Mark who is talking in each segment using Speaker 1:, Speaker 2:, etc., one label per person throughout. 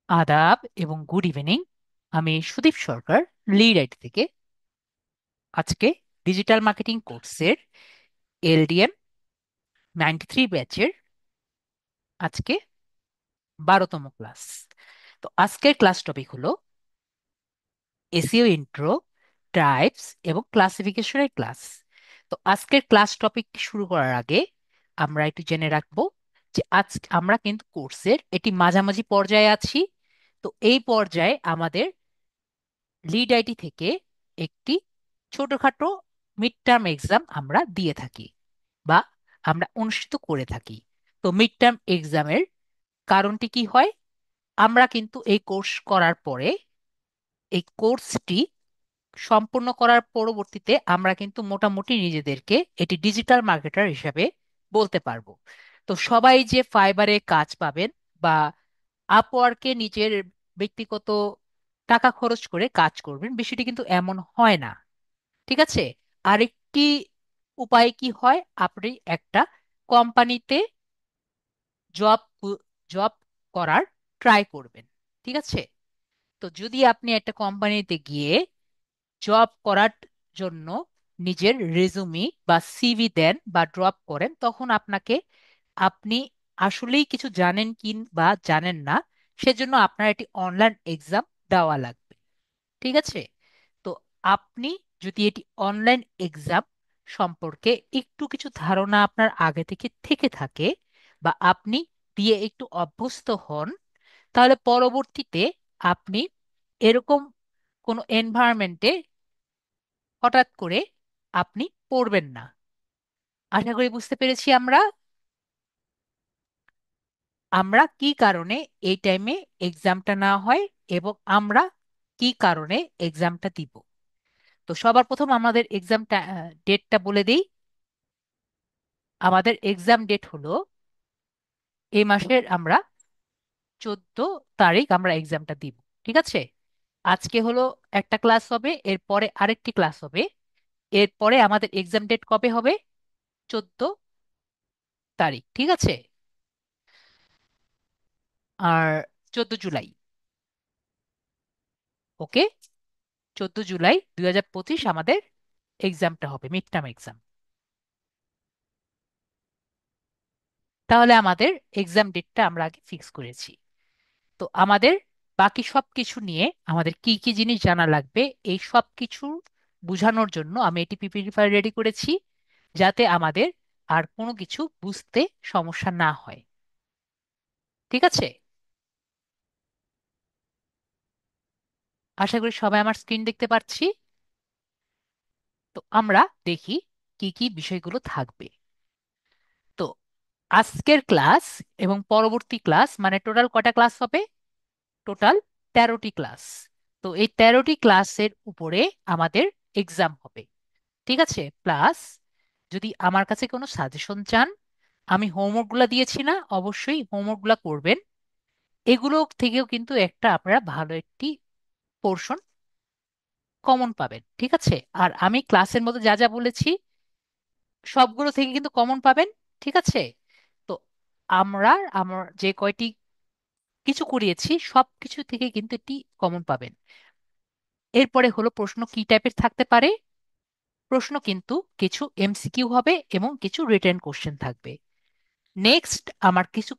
Speaker 1: আদাব এবং good evening. আমি সুদীপ সরকার, লিড আইটি থেকে। আজকে ডিজিটাল মার্কেটিং কোর্সের এলডিএম 93 ব্যাচের আজকে 12তম ক্লাস। তো আজকের ক্লাস টপিক হলো এসইও ইন্ট্রো, টাইপস এবং ক্লাসিফিকেশনের ক্লাস। তো আজকের ক্লাস টপিক শুরু করার আগে আমরা একটু জেনে রাখবো যে আজ আমরা কিন্তু কোর্সের এটি মাঝামাঝি পর্যায়ে আছি। তো এই পর্যায়ে আমাদের লিড আইটি থেকে একটি ছোটখাটো মিড টার্ম এক্সাম আমরা দিয়ে থাকি বা আমরা অনুষ্ঠিত করে থাকি। তো মিড টার্ম এক্সামের কারণটি কি হয়? আমরা কিন্তু এই কোর্স করার পরে এই কোর্সটি সম্পূর্ণ করার পরবর্তীতে আমরা কিন্তু মোটামুটি নিজেদেরকে এটি ডিজিটাল মার্কেটার হিসাবে বলতে পারবো। তো সবাই যে ফাইবারে কাজ পাবেন বা আপওয়ার্কে নিজের ব্যক্তিগত টাকা খরচ করে কাজ করবেন, বিষয়টি কিন্তু এমন হয় না। ঠিক আছে। আরেকটি উপায় কি হয়, আপনি একটা কোম্পানিতে জব জব করার ট্রাই করবেন। ঠিক আছে। তো যদি আপনি একটা কোম্পানিতে গিয়ে জব করার জন্য নিজের রেজুমি বা সিভি দেন বা ড্রপ করেন, তখন আপনি আসলেই কিছু জানেন কি বা জানেন না, সেজন্য আপনার একটি অনলাইন এক্সাম দেওয়া লাগবে। ঠিক আছে। তো আপনি যদি এটি অনলাইন এক্সাম সম্পর্কে একটু কিছু ধারণা আপনার আগে থেকে থেকে থাকে বা আপনি দিয়ে একটু অভ্যস্ত হন, তাহলে পরবর্তীতে আপনি এরকম কোনো এনভায়রনমেন্টে হঠাৎ করে আপনি পড়বেন না। আশা করি বুঝতে পেরেছি আমরা আমরা কি কারণে এই টাইমে এক্সামটা না হয় এবং আমরা কি কারণে এক্সামটা দিব। তো সবার প্রথম আমাদের এক্সামটা ডেটটা বলে দিই। আমাদের এক্সাম ডেট হলো এই মাসের আমরা 14 তারিখ আমরা এক্সামটা দিব। ঠিক আছে। আজকে হলো একটা ক্লাস হবে, এরপরে আরেকটি ক্লাস হবে, এরপরে আমাদের এক্সাম ডেট কবে হবে? 14 তারিখ। ঠিক আছে। আর 14 জুলাই। ওকে। 14 জুলাই 2025 আমাদের এক্সামটা হবে, মিড টার্ম এক্সাম। তাহলে আমাদের এক্সাম ডেটটা আমরা আগে ফিক্স করেছি। তো আমাদের বাকি সব কিছু নিয়ে আমাদের কি কি জিনিস জানা লাগবে, এই সব কিছু বোঝানোর জন্য আমি এটি পিপিটি ফাইল রেডি করেছি, যাতে আমাদের আর কোনো কিছু বুঝতে সমস্যা না হয়। ঠিক আছে। আশা করি সবাই আমার স্ক্রিন দেখতে পাচ্ছি। তো আমরা দেখি কি কি বিষয়গুলো থাকবে। তো আজকের ক্লাস এবং পরবর্তী ক্লাস মানে টোটাল কয়টা ক্লাস হবে? টোটাল 13টি ক্লাস। তো এই 13টি ক্লাসের উপরে আমাদের এক্সাম হবে। ঠিক আছে। প্লাস যদি আমার কাছে কোনো সাজেশন চান, আমি হোমওয়ার্কগুলো দিয়েছি না, অবশ্যই হোমওয়ার্কগুলো করবেন। এগুলো থেকেও কিন্তু একটা আপনারা ভালো একটি পোর্শন কমন পাবেন। ঠিক আছে। আর আমি ক্লাসের মধ্যে যা যা বলেছি সবগুলো থেকে কিন্তু কমন পাবেন। ঠিক আছে। তো আমরা আমার যে কয়টি কিছু করিয়েছি সব কিছু থেকে কিন্তু একটি কমন পাবেন। এরপরে হলো প্রশ্ন কি টাইপের থাকতে পারে। প্রশ্ন কিন্তু কিছু এমসিকিউ হবে এবং কিছু রিটেন কোশ্চেন থাকবে। নেক্সট আমার কিছু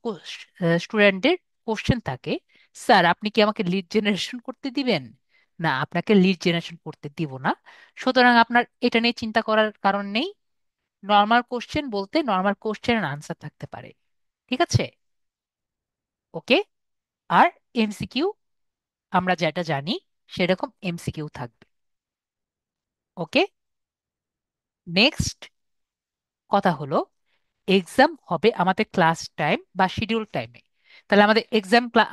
Speaker 1: স্টুডেন্টের কোশ্চেন থাকে, স্যার আপনি কি আমাকে লিড জেনারেশন করতে দিবেন? না, আপনাকে লিড জেনারেশন করতে দিব না। সুতরাং আপনার এটা নিয়ে চিন্তা করার কারণ নেই। নর্মাল কোশ্চেন বলতে নর্মাল কোশ্চেনের আনসার থাকতে পারে। ঠিক আছে। ওকে। আর এমসিকিউ আমরা যেটা জানি সেরকম এমসিকিউ থাকবে। ওকে। নেক্সট কথা হলো এক্সাম হবে আমাদের ক্লাস টাইম বা শিডিউল টাইমে। তাহলে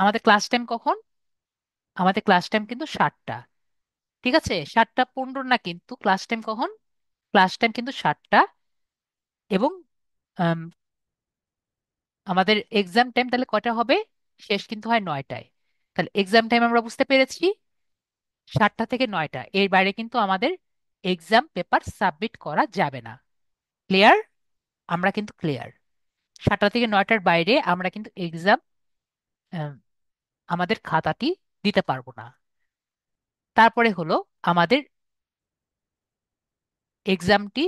Speaker 1: আমাদের ক্লাস টাইম কখন? আমাদের ক্লাস টাইম কিন্তু 7টা। ঠিক আছে। 7টা 15 না, কিন্তু ক্লাস টাইম কখন? ক্লাস টাইম কিন্তু 7টা। এবং আম, আমাদের এক্সাম টাইম তাহলে কয়টা হবে? শেষ কিন্তু হয় 9টায়। তাহলে এক্সাম টাইম আমরা বুঝতে পেরেছি, 7টা থেকে 9টা, এর বাইরে কিন্তু আমাদের এক্সাম পেপার সাবমিট করা যাবে না। ক্লিয়ার? আমরা কিন্তু ক্লিয়ার। 7টা থেকে 9টার বাইরে আমরা কিন্তু এক্সাম আমাদের খাতাটি দিতে পারবো না। তারপরে আমাদের এক্সামটি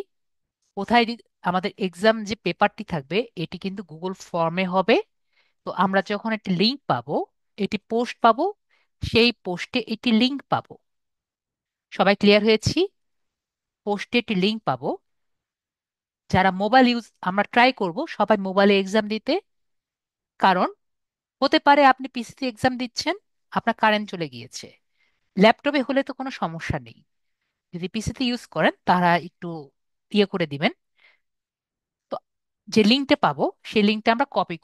Speaker 1: কোথায় আমাদের এক্সাম যে পেপারটি থাকবে এটি কিন্তু গুগল ফর্মে হবে। তো আমরা যখন একটি লিংক পাবো, এটি পোস্ট পাবো, সেই পোস্টে একটি লিংক পাবো। সবাই ক্লিয়ার হয়েছি? পোস্টে একটি লিংক পাবো। যারা মোবাইল ইউজ, আমরা ট্রাই করব সবাই মোবাইলে এক্সাম দিতে। কারণ হতে পারে আপনি পিসিতে এক্সাম দিচ্ছেন, আপনার কারেন্ট চলে গিয়েছে। ল্যাপটপে হলে তো কোনো সমস্যা নেই। যদি পিসিতে ইউজ করেন তারা একটু ইয়ে করে দিবেন। তো যে লিঙ্কটা পাবো সেই লিঙ্কটা আমরা কপি,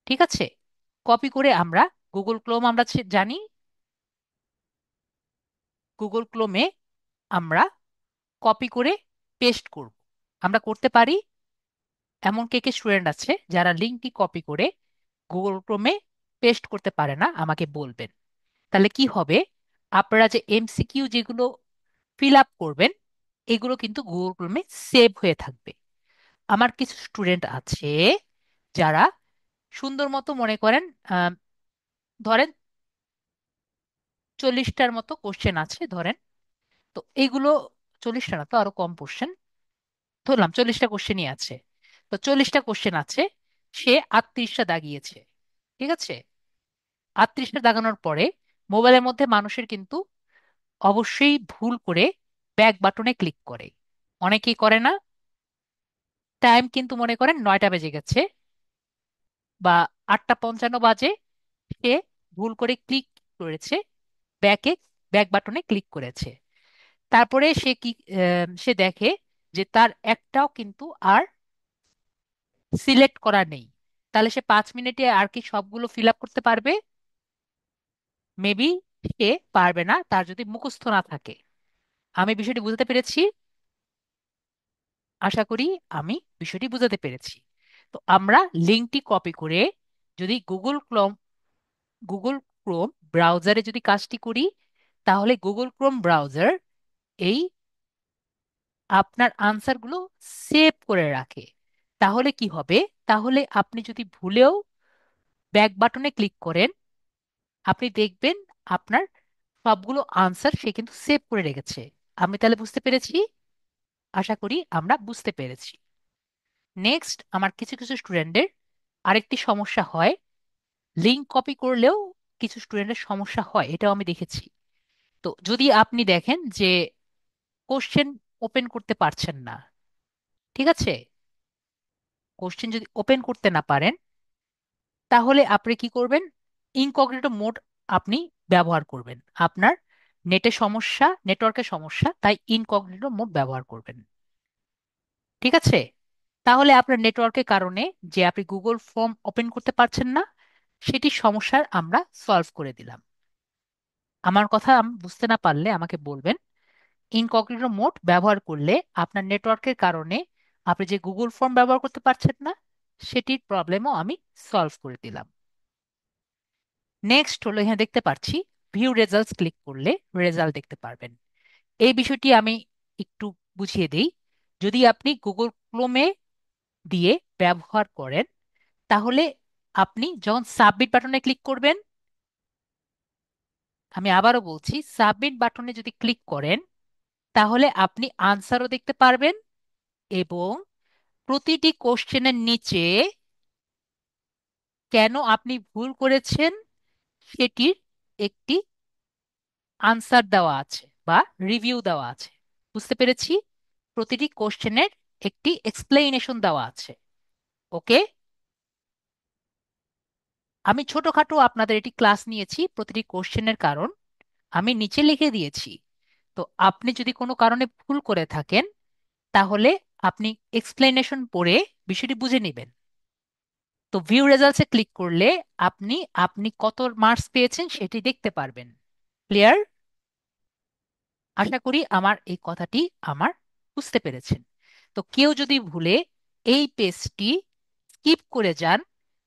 Speaker 1: ঠিক আছে, কপি করে আমরা গুগল ক্রোম, আমরা জানি গুগল ক্রোমে আমরা কপি করে পেস্ট করব। আমরা করতে পারি। এমন কে কে স্টুডেন্ট আছে যারা লিঙ্কটি কপি করে গুগল ক্রোমে পেস্ট করতে পারে না, আমাকে বলবেন। তাহলে কি হবে, আপনারা যে এমসিকিউ যেগুলো ফিল আপ করবেন এগুলো কিন্তু গুগল ক্রোমে সেভ হয়ে থাকবে। আমার কিছু স্টুডেন্ট আছে যারা সুন্দর মতো মনে করেন, আহ, ধরেন 40টার মতো কোশ্চেন আছে ধরেন। তো এইগুলো 40টা না, তো আরো কম কোশ্চেন, ধরলাম 40টা কোশ্চেনই আছে। তো 40টা কোশ্চেন আছে, সে 38টা দাগিয়েছে, ঠিক আছে। 38টা দাগানোর পরে মোবাইলের মধ্যে মানুষের কিন্তু অবশ্যই ভুল করে ব্যাক বাটনে ক্লিক করে। অনেকেই করে না। টাইম কিন্তু মনে করেন 9টা বেজে গেছে বা 8:55 বাজে, সে ভুল করে ক্লিক করেছে ব্যাকে, ব্যাক বাটনে ক্লিক করেছে। তারপরে সে কি, সে দেখে যে তার একটাও কিন্তু আর সিলেক্ট করা নেই। তাহলে সে 5 মিনিটে আর কি সবগুলো ফিল আপ করতে পারবে? মেবি সে পারবে না, তার যদি মুখস্থ না থাকে। আমি বিষয়টি বুঝতে পেরেছি। আশা করি আমি বিষয়টি বুঝাতে পেরেছি। তো আমরা লিঙ্কটি কপি করে যদি গুগল ক্রোম ব্রাউজারে যদি কাজটি করি, তাহলে গুগল ক্রোম ব্রাউজার এই আপনার আনসারগুলো সেভ করে রাখে। তাহলে কি হবে, তাহলে আপনি যদি ভুলেও ব্যাক বাটনে ক্লিক করেন, আপনি দেখবেন আপনার সবগুলো আনসার সে কিন্তু সেভ করে রেখেছে। আমি তাহলে বুঝতে পেরেছি? আশা করি আমরা বুঝতে পেরেছি। নেক্সট, আমার কিছু কিছু স্টুডেন্টের আরেকটি সমস্যা হয়, লিঙ্ক কপি করলেও কিছু স্টুডেন্টের সমস্যা হয়, এটাও আমি দেখেছি। তো যদি আপনি দেখেন যে কোশ্চেন ওপেন করতে পারছেন না, ঠিক আছে, কোশ্চেন যদি ওপেন করতে না পারেন, তাহলে আপনি কি করবেন, ইনকগনিটো মোড আপনি ব্যবহার করবেন। আপনার নেটের সমস্যা, নেটওয়ার্কের সমস্যা, তাই ইনকগনিটো মোড ব্যবহার করবেন, ঠিক আছে। তাহলে আপনার নেটওয়ার্কের কারণে যে আপনি গুগল ফর্ম ওপেন করতে পারছেন না, সেটি সমস্যার আমরা সলভ করে দিলাম। আমার কথা বুঝতে না পারলে আমাকে বলবেন। ইনকগনিটো মোড ব্যবহার করলে আপনার নেটওয়ার্কের কারণে আপনি যে গুগল ফর্ম ব্যবহার করতে পারছেন না, সেটির প্রবলেমও আমি সলভ করে দিলাম। নেক্সট হলো, এখানে দেখতে পাচ্ছি ভিউ রেজাল্টস, ক্লিক করলে রেজাল্ট দেখতে পারবেন। এই বিষয়টি আমি একটু বুঝিয়ে দিই। যদি আপনি গুগল ক্রোমে দিয়ে ব্যবহার করেন, তাহলে আপনি যখন সাবমিট বাটনে ক্লিক করবেন, আমি আবারও বলছি, সাবমিট বাটনে যদি ক্লিক করেন তাহলে আপনি আনসারও দেখতে পারবেন এবং প্রতিটি কোশ্চেনের নিচে কেন আপনি ভুল করেছেন সেটির একটি আনসার দেওয়া আছে বা রিভিউ দেওয়া আছে। বুঝতে পেরেছি? প্রতিটি কোশ্চেনের একটি এক্সপ্লেনেশন দেওয়া আছে। ওকে, আমি ছোটখাটো আপনাদের এটি ক্লাস নিয়েছি প্রতিটি কোশ্চেনের কারণ আমি নিচে লিখে দিয়েছি। তো আপনি যদি কোনো কারণে ভুল করে থাকেন, তাহলে আপনি এক্সপ্লেনেশন পড়ে বিষয়টি বুঝে নেবেন। তো ভিউ রেজাল্টসে ক্লিক করলে আপনি আপনি কত মার্কস পেয়েছেন সেটি দেখতে পারবেন। ক্লিয়ার? আশা করি আমার এই কথাটি আমার বুঝতে পেরেছেন। তো কেউ যদি ভুলে এই পেজটি স্কিপ করে যান,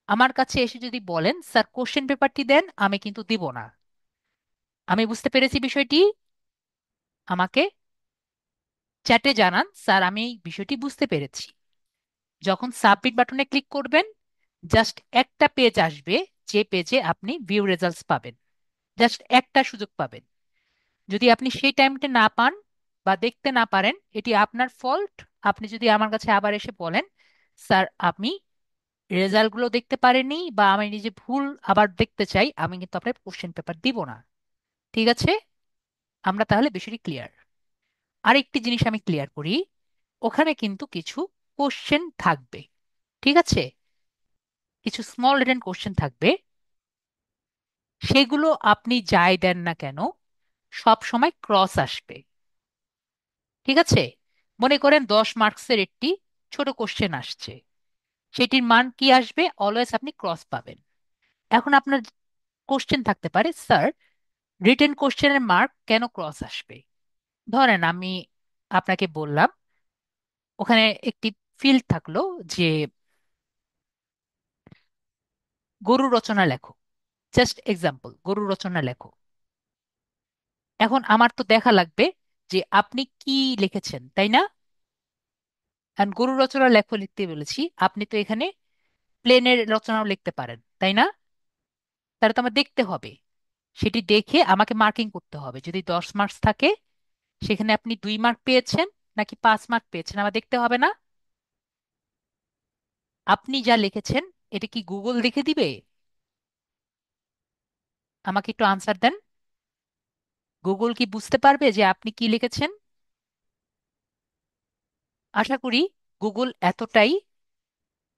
Speaker 1: আমার কাছে এসে যদি বলেন স্যার কোশ্চেন পেপারটি দেন, আমি কিন্তু দিব না। আমি বুঝতে পেরেছি বিষয়টি, আমাকে চ্যাটে জানান স্যার আমি এই বিষয়টি বুঝতে পেরেছি। যখন সাবমিট বাটনে ক্লিক করবেন, জাস্ট একটা পেজ আসবে, যে পেজে আপনি ভিউ রেজাল্টস পাবেন। জাস্ট একটা সুযোগ পাবেন। যদি আপনি সেই টাইমটা না পান বা দেখতে না পারেন, এটি আপনার ফল্ট। আপনি যদি আমার কাছে আবার এসে বলেন, স্যার আমি রেজাল্টগুলো দেখতে পারিনি বা আমি নিজে ভুল আবার দেখতে চাই, আমি কিন্তু আপনার কোশ্চেন পেপার দিব না। ঠিক আছে? আমরা তাহলে বিষয়টি ক্লিয়ার। আরেকটি জিনিস আমি ক্লিয়ার করি, ওখানে কিন্তু কিছু কোশ্চেন থাকবে। ঠিক আছে? কিছু স্মল রিটেন কোশ্চেন থাকবে। সেগুলো আপনি যাই দেন না কেন, সব সময় ক্রস আসবে। ঠিক আছে? মনে করেন 10 মার্কসের একটি ছোট কোশ্চেন আসছে, সেটির মান কি আসবে? অলওয়েজ আপনি ক্রস পাবেন। এখন আপনার কোশ্চেন থাকতে পারে, স্যার রিটেন কোশ্চেনের মার্ক কেন ক্রস আসবে? ধরেন আমি আপনাকে বললাম, ওখানে একটি ফিল্ড থাকলো যে গরু রচনা লেখো। জাস্ট এক্সাম্পল, গরু রচনা লেখো। এখন আমার তো দেখা লাগবে যে আপনি কি লিখেছেন, তাই না? আর গরু রচনা লেখো লিখতে বলেছি, আপনি তো এখানে প্লেনের রচনাও লিখতে পারেন, তাই না? তাহলে তো আমার দেখতে হবে, সেটি দেখে আমাকে মার্কিং করতে হবে। যদি 10 মার্কস থাকে, সেখানে আপনি 2 মার্ক পেয়েছেন নাকি 5 মার্ক পেয়েছেন আমার দেখতে হবে না? আপনি যা লিখেছেন এটা কি গুগল দেখে দিবে? আমাকে একটু আনসার দেন। গুগল কি বুঝতে পারবে যে আপনি কি লিখেছেন? আশা করি গুগল এতটাই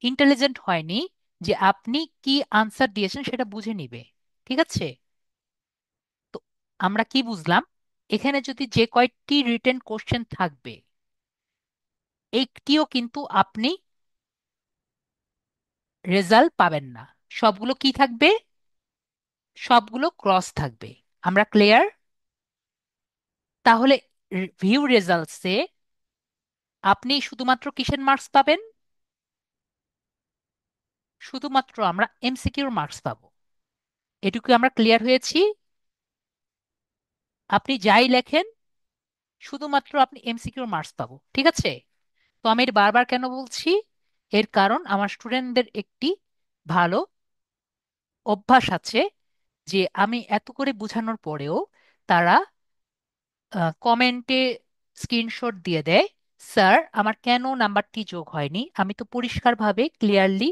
Speaker 1: ইন্টেলিজেন্ট হয়নি যে আপনি কি আনসার দিয়েছেন সেটা বুঝে নিবে। ঠিক আছে? তো আমরা কি বুঝলাম? এখানে যদি যে কয়টি রিটেন কোশ্চেন থাকবে, একটিও কিন্তু আপনি রেজাল্ট পাবেন না। সবগুলো কি থাকবে? সবগুলো ক্রস থাকবে। আমরা ক্লিয়ার? তাহলে ভিউ রেজাল্টসে আপনি শুধুমাত্র কিসের মার্কস পাবেন? শুধুমাত্র আমরা এমসিকিউর মার্কস পাবো। এটুকু আমরা ক্লিয়ার হয়েছি? আপনি যাই লেখেন, শুধুমাত্র আপনি এমসিকিউর মার্কস পাবো। ঠিক আছে? তো আমি এটা বারবার কেন বলছি? এর কারণ আমার স্টুডেন্টদের একটি ভালো অভ্যাস আছে যে আমি এত করে বোঝানোর পরেও তারা কমেন্টে স্ক্রিনশট দিয়ে দেয়, স্যার আমার কেন নাম্বারটি যোগ হয়নি? আমি তো পরিষ্কারভাবে ক্লিয়ারলি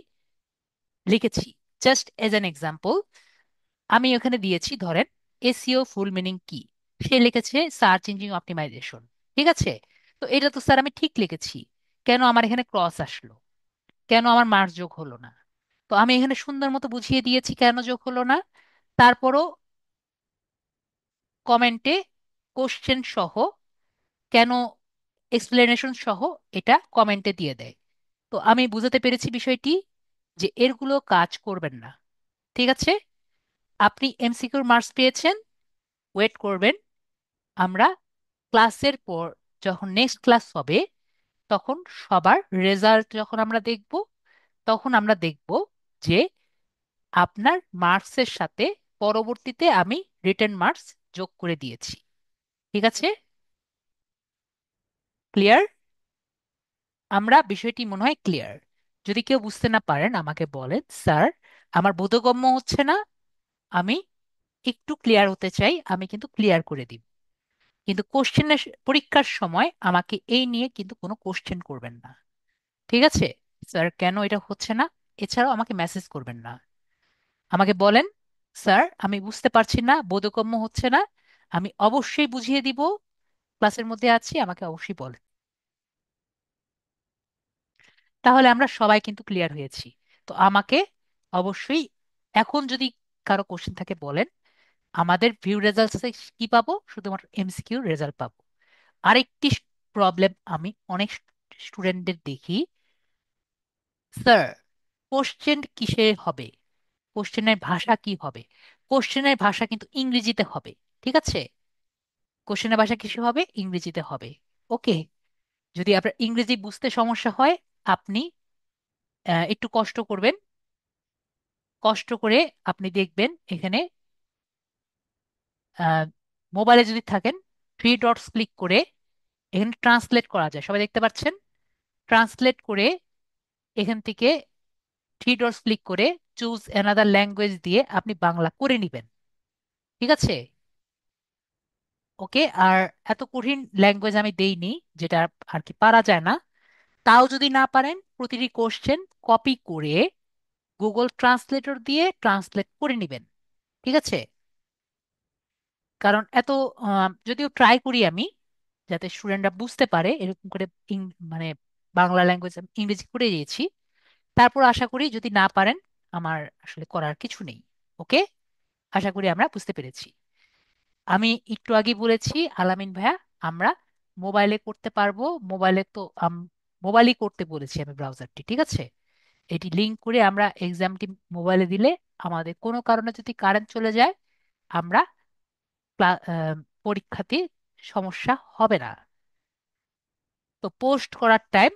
Speaker 1: লিখেছি। জাস্ট এজ অ্যান এক্সাম্পল, আমি ওখানে দিয়েছি, ধরেন এসইও ফুল মিনিং কি? সে লিখেছে সার্চ ইঞ্জিন অপটিমাইজেশন। ঠিক আছে? তো এটা তো স্যার আমি ঠিক লিখেছি, কেন আমার এখানে ক্রস আসলো? কেন আমার মার্কস যোগ হলো না? তো আমি এখানে সুন্দর মতো বুঝিয়ে দিয়েছি কেন যোগ হলো না। তারপরও কমেন্টে কোশ্চেন সহ, কেন, এক্সপ্লেনেশন সহ এটা কমেন্টে দিয়ে দেয়। তো আমি বুঝাতে পেরেছি বিষয়টি, যে এরগুলো কাজ করবেন না। ঠিক আছে? আপনি এমসিকিউর মার্কস পেয়েছেন, ওয়েট করবেন। আমরা ক্লাসের পর, যখন নেক্সট ক্লাস হবে, তখন সবার রেজাল্ট যখন আমরা দেখব, তখন আমরা দেখব যে আপনার মার্কসের সাথে পরবর্তীতে আমি রিটেন মার্কস যোগ করে দিয়েছি। ঠিক আছে? ক্লিয়ার? আমরা বিষয়টি মনে হয় ক্লিয়ার। যদি কেউ বুঝতে না পারেন আমাকে বলেন, স্যার আমার বোধগম্য হচ্ছে না, আমি একটু ক্লিয়ার হতে চাই, আমি কিন্তু ক্লিয়ার করে দিব। কিন্তু কোশ্চেনের পরীক্ষার সময় আমাকে এই নিয়ে কিন্তু কোনো কোশ্চেন করবেন না। ঠিক আছে? স্যার কেন এটা হচ্ছে না, এছাড়াও আমাকে মেসেজ করবেন না। আমাকে বলেন, স্যার আমি বুঝতে পারছি না, বোধগম্য হচ্ছে না, আমি অবশ্যই বুঝিয়ে দিব, ক্লাসের মধ্যে আছি, আমাকে অবশ্যই বলেন। তাহলে আমরা সবাই কিন্তু ক্লিয়ার হয়েছি। তো আমাকে অবশ্যই, এখন যদি কারো কোশ্চেন থাকে বলেন। আমাদের ভিউ রেজাল্টস কি পাবো? শুধুমাত্র এমসিকিউ রেজাল্ট পাবো। আরেকটি প্রবলেম আমি অনেক স্টুডেন্টদের দেখি, স্যার কোশ্চেন কিসে হবে? কোশ্চেনের ভাষা কি হবে? কোশ্চেনের ভাষা কিন্তু ইংরেজিতে হবে। ঠিক আছে? কোশ্চেনের ভাষা কিসে হবে? ইংরেজিতে হবে। ওকে? যদি আপনার ইংরেজি বুঝতে সমস্যা হয়, আপনি একটু কষ্ট করবেন। কষ্ট করে আপনি দেখবেন এখানে মোবাইলে যদি থাকেন, 3 ডটস ক্লিক করে এখানে ট্রান্সলেট করা যায়, সবাই দেখতে পাচ্ছেন? ট্রান্সলেট করে এখান থেকে 3 ডটস ক্লিক করে চুজ অ্যানাদার ল্যাঙ্গুয়েজ দিয়ে আপনি বাংলা করে নিবেন। ঠিক আছে? ওকে। আর এত কঠিন ল্যাঙ্গুয়েজ আমি দেইনি, যেটা আর কি পারা যায় না। তাও যদি না পারেন, প্রতিটি কোশ্চেন কপি করে গুগল ট্রান্সলেটর দিয়ে ট্রান্সলেট করে নিবেন। ঠিক আছে? কারণ এত যদিও ট্রাই করি আমি যাতে স্টুডেন্টরা বুঝতে পারে এরকম করে মানে বাংলা ল্যাঙ্গুয়েজ ইংরেজি করে দিয়েছি। তারপর আশা করি যদি না পারেন, আমার আসলে করার কিছু নেই। ওকে। আশা করি আমরা বুঝতে পেরেছি। আমি একটু আগে বলেছি আলামিন ভাইয়া, আমরা মোবাইলে করতে পারবো। মোবাইলে তো মোবাইলই করতে বলেছি আমি ব্রাউজারটি। ঠিক আছে? এটি লিংক করে আমরা এক্সামটি মোবাইলে দিলে আমাদের কোনো কারণে যদি কারেন্ট চলে যায়, আমরা পরীক্ষাতে সমস্যা হবে না। তো পোস্ট করার টাইম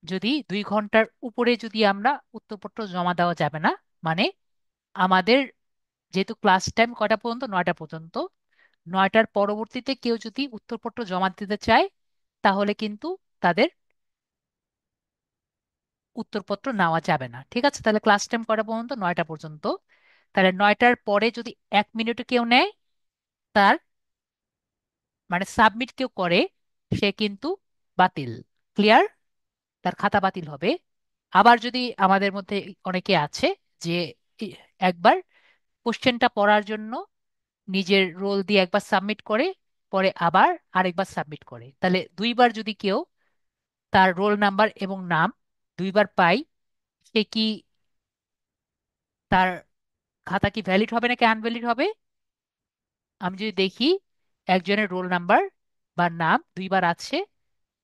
Speaker 1: যদি 2 ঘন্টার উপরে যদি আমরা উত্তরপত্র জমা দেওয়া যাবে না। মানে আমাদের যেহেতু ক্লাস টাইম কয়টা পর্যন্ত, 9টা পর্যন্ত, 9টার পরবর্তীতে কেউ যদি উত্তরপত্র জমা দিতে চায়, তাহলে কিন্তু তাদের উত্তরপত্র নেওয়া যাবে না। ঠিক আছে? তাহলে ক্লাস টাইম কয়টা পর্যন্ত? 9টা পর্যন্ত। তাহলে 9টার পরে যদি 1 মিনিটও কেউ নেয়, তার মানে সাবমিট কেউ করে, সে কিন্তু বাতিল। ক্লিয়ার? তার খাতা বাতিল হবে। আবার যদি আমাদের মধ্যে অনেকে আছে যে ই- একবার কোশ্চেনটা পড়ার জন্য নিজের রোল দিয়ে একবার সাবমিট করে, পরে আবার আরেকবার সাবমিট করে, তাহলে 2বার যদি কেউ তার রোল নাম্বার এবং নাম 2বার পায়, সে কি, তার খাতা কি ভ্যালিড হবে নাকি আনভ্যালিড হবে? আমি যদি দেখি একজনের রোল নাম্বার বা নাম 2বার আছে,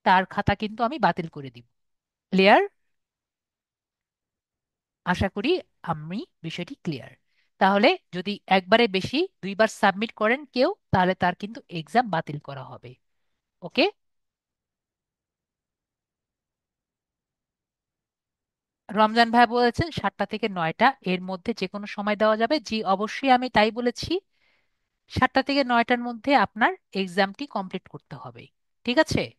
Speaker 1: তার খাতা কিন্তু আমি বাতিল করে দিব। ক্লিয়ার? আশা করি আমি বিষয়টি ক্লিয়ার। তাহলে যদি একবারে বেশি 2বার সাবমিট করেন কেউ, তাহলে তার কিন্তু এক্সাম বাতিল করা হবে। ওকে। রমজান ভাই বলেছেন 7টা থেকে 9টা এর মধ্যে যে কোনো সময় দেওয়া যাবে। জি, অবশ্যই আমি তাই বলেছি। 7টা থেকে 9টার মধ্যে আপনার এক্সামটি কমপ্লিট করতে হবে। ঠিক আছে?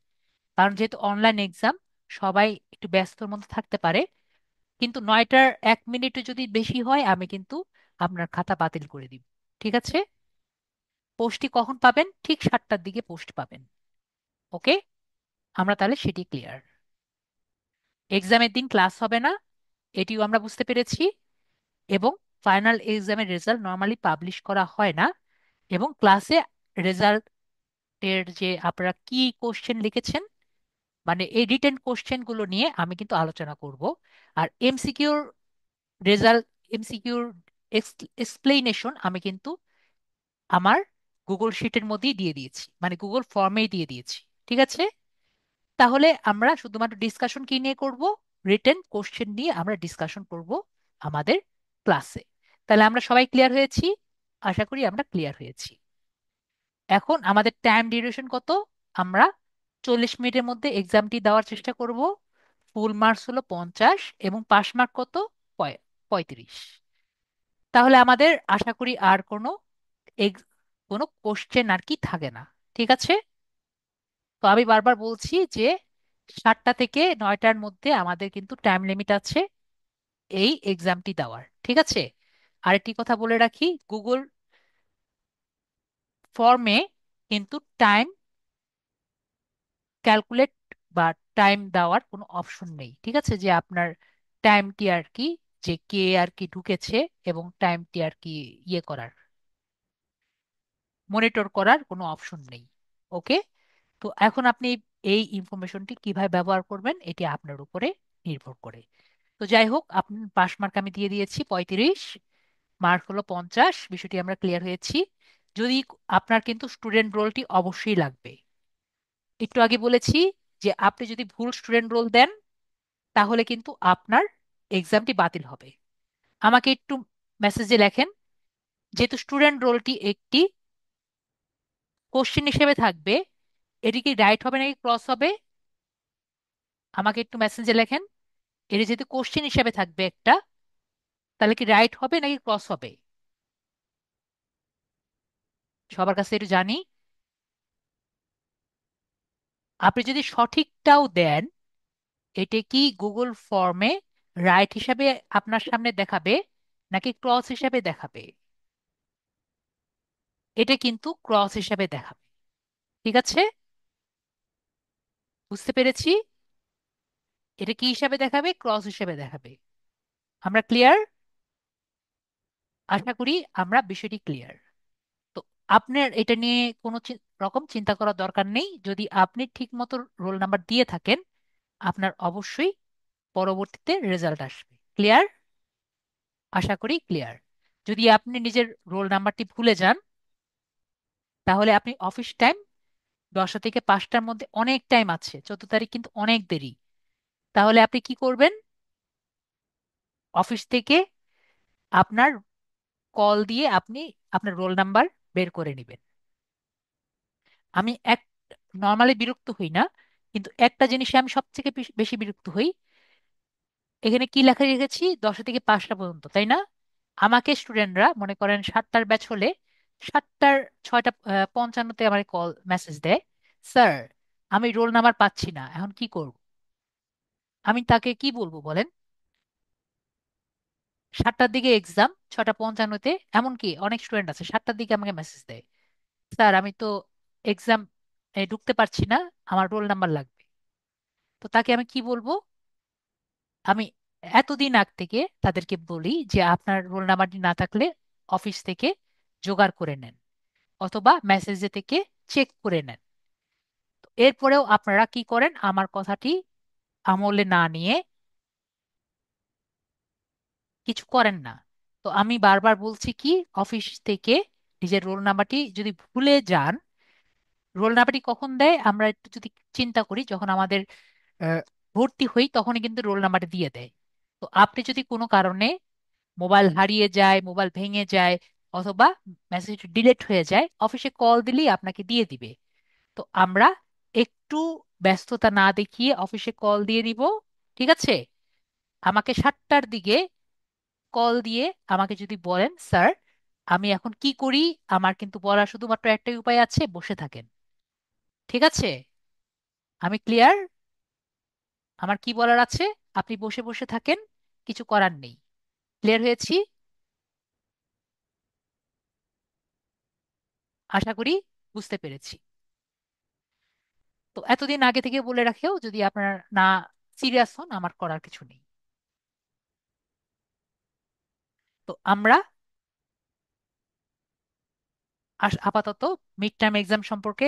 Speaker 1: কারণ যেহেতু অনলাইন এক্সাম, সবাই একটু ব্যস্তর মধ্যে থাকতে পারে। কিন্তু 9টার 1 মিনিটও যদি বেশি হয়, আমি কিন্তু আপনার খাতা বাতিল করে দিব। ঠিক আছে? পোস্টটি কখন পাবেন? ঠিক 7টার দিকে পোস্ট পাবেন। ওকে। আমরা তাহলে সেটি ক্লিয়ার। এক্সামের দিন ক্লাস হবে না, এটিও আমরা বুঝতে পেরেছি। এবং ফাইনাল এক্সামের রেজাল্ট নর্মালি পাবলিশ করা হয় না। এবং ক্লাসে রেজাল্টের যে আপনারা কি কোশ্চেন লিখেছেন, মানে এই রিটেন কোশ্চেন গুলো নিয়ে আমি কিন্তু আলোচনা করব। আর এমসিকিউর রেজাল্ট, এমসিকিউর এক্সপ্লেনেশন আমি কিন্তু আমার গুগল শিটের মধ্যেই দিয়ে দিয়েছি, মানে গুগল ফর্মেই দিয়ে দিয়েছি। ঠিক আছে? তাহলে আমরা শুধুমাত্র ডিসকাশন কি নিয়ে করব? রিটেন কোশ্চেন নিয়ে আমরা ডিসকাশন করব আমাদের ক্লাসে। তাহলে আমরা সবাই ক্লিয়ার হয়েছি? আশা করি আমরা ক্লিয়ার হয়েছি। এখন আমাদের টাইম ডিউরেশন কত? আমরা 40 মিনিটের মধ্যে এক্সামটি দেওয়ার চেষ্টা করব। ফুল মার্কস হলো 50 এবং পাস মার্ক কত? 35। তাহলে আমাদের আশা করি আর এগ- কোনো কোশ্চেন আর কি থাকে না। ঠিক আছে? তো আমি বারবার বলছি যে 7টা থেকে 9টার মধ্যে আমাদের কিন্তু টাইম লিমিট আছে এই এক্সামটি দেওয়ার। ঠিক আছে? আরেকটি কথা বলে রাখি, গুগল ফর্মে কিন্তু টাইম ক্যালকুলেট বা টাইম দেওয়ার কোনো অপশন নেই। ঠিক আছে? যে আপনার টাইমটি আর কি, যে কে আর কি ঢুকেছে এবং টাইমটি আর কি ইয়ে করার, মনিটর করার কোনো অপশন নেই। ওকে। তো এখন আপনি এই ইনফরমেশনটি কিভাবে ব্যবহার করবেন এটি আপনার উপরে নির্ভর করে। তো যাই হোক, আপনি পাস মার্ক আমি দিয়ে দিয়েছি 35, মার্ক হলো 50, বিষয়টি আমরা ক্লিয়ার হয়েছি। যদি আপনার কিন্তু স্টুডেন্ট রোলটি অবশ্যই লাগবে। একটু আগে বলেছি যে আপনি যদি ভুল স্টুডেন্ট রোল দেন, তাহলে কিন্তু আপনার এক্সামটি বাতিল হবে। আমাকে একটু মেসেজে লেখেন, যেহেতু স্টুডেন্ট রোলটি একটি কোশ্চেন হিসেবে থাকবে, এটি কি রাইট হবে নাকি ক্রস হবে? আমাকে একটু মেসেজে লেখেন। এটি যেহেতু কোশ্চেন হিসেবে থাকবে একটা, তাহলে কি রাইট হবে নাকি ক্রস হবে? সবার কাছে একটু জানি। আপনি যদি সঠিকটাও দেন, এটা কি গুগল ফর্মে রাইট হিসাবে আপনার সামনে দেখাবে নাকি ক্রস হিসাবে দেখাবে? এটা কিন্তু ক্রস হিসাবে দেখাবে। ঠিক আছে, বুঝতে পেরেছি। এটা কি হিসাবে দেখাবে? ক্রস হিসাবে দেখাবে। আমরা ক্লিয়ার? আশা করি আমরা বিষয়টি ক্লিয়ার। তো আপনার এটা নিয়ে কোনো রকম চিন্তা করার দরকার নেই। যদি আপনি ঠিক মতো রোল নাম্বার দিয়ে থাকেন, আপনার অবশ্যই পরবর্তীতে রেজাল্ট আসবে। ক্লিয়ার? আশা করি ক্লিয়ার। যদি আপনি নিজের রোল নাম্বারটি ভুলে যান, তাহলে আপনি অফিস টাইম 10টা থেকে 5টার মধ্যে অনেক টাইম আছে, 14 তারিখ কিন্তু অনেক দেরি। তাহলে আপনি কি করবেন? অফিস থেকে আপনার কল দিয়ে আপনি আপনার রোল নাম্বার বের করে নেবেন। আমি নর্মালি বিরক্ত হই না, কিন্তু একটা জিনিসে আমি সব থেকে বেশি বিরক্ত হই। এখানে কি লেখা রেখেছি? 10টা থেকে 5টা পর্যন্ত, তাই না? আমাকে স্টুডেন্টরা মনে করেন 7টার ব্যাচ হলে 7টা 6:55 আমার কল মেসেজ দেয়, স্যার আমি রোল নাম্বার পাচ্ছি না, এখন কি করব? আমি তাকে কি বলবো বলেন? 7টার দিকে এক্সাম, 6টা 55-তে, এমনকি অনেক স্টুডেন্ট আছে 7টার দিকে আমাকে মেসেজ দেয়, স্যার আমি তো এক্সাম ঢুকতে পারছি না, আমার রোল নাম্বার লাগবে। তো তাকে আমি কি বলবো? আমি এতদিন আগ থেকে তাদেরকে বলি যে আপনার রোল নাম্বারটি না থাকলে অফিস থেকে জোগাড় করে নেন, অথবা মেসেজে থেকে চেক করে নেন। তো এরপরেও আপনারা কি করেন? আমার কথাটি আমলে না নিয়ে কিছু করেন না। তো আমি বারবার বলছি কি, অফিস থেকে নিজের রোল নাম্বারটি যদি ভুলে যান, রোল নাম্বারটি কখন দেয় আমরা একটু যদি চিন্তা করি, যখন আমাদের আহ, ভর্তি হই তখনই কিন্তু রোল নাম্বারটি দিয়ে দেয়। তো আপনি যদি কোনো কারণে মোবাইল হারিয়ে যায়, মোবাইল ভেঙে যায়, অথবা মেসেজ ডিলিট হয়ে যায়, অফিসে কল দিলেই আপনাকে দিয়ে দিবে। তো আমরা একটু ব্যস্ততা না দেখিয়ে অফিসে কল দিয়ে দিব। ঠিক আছে? আমাকে 7টার দিকে কল দিয়ে আমাকে যদি বলেন, স্যার আমি এখন কি করি, আমার কিন্তু বলার শুধুমাত্র একটাই উপায় আছে, বসে থাকেন। ঠিক আছে? আমি ক্লিয়ার? আমার কি বলার আছে? আপনি বসে বসে থাকেন, কিছু করার নেই। ক্লিয়ার হয়েছি? আশা করি বুঝতে পেরেছি। তো এতদিন আগে থেকে বলে রাখেও যদি আপনার না সিরিয়াস হন, আমার করার কিছু নেই। তো আমরা আপাতত মিড টার্ম এক্সাম সম্পর্কে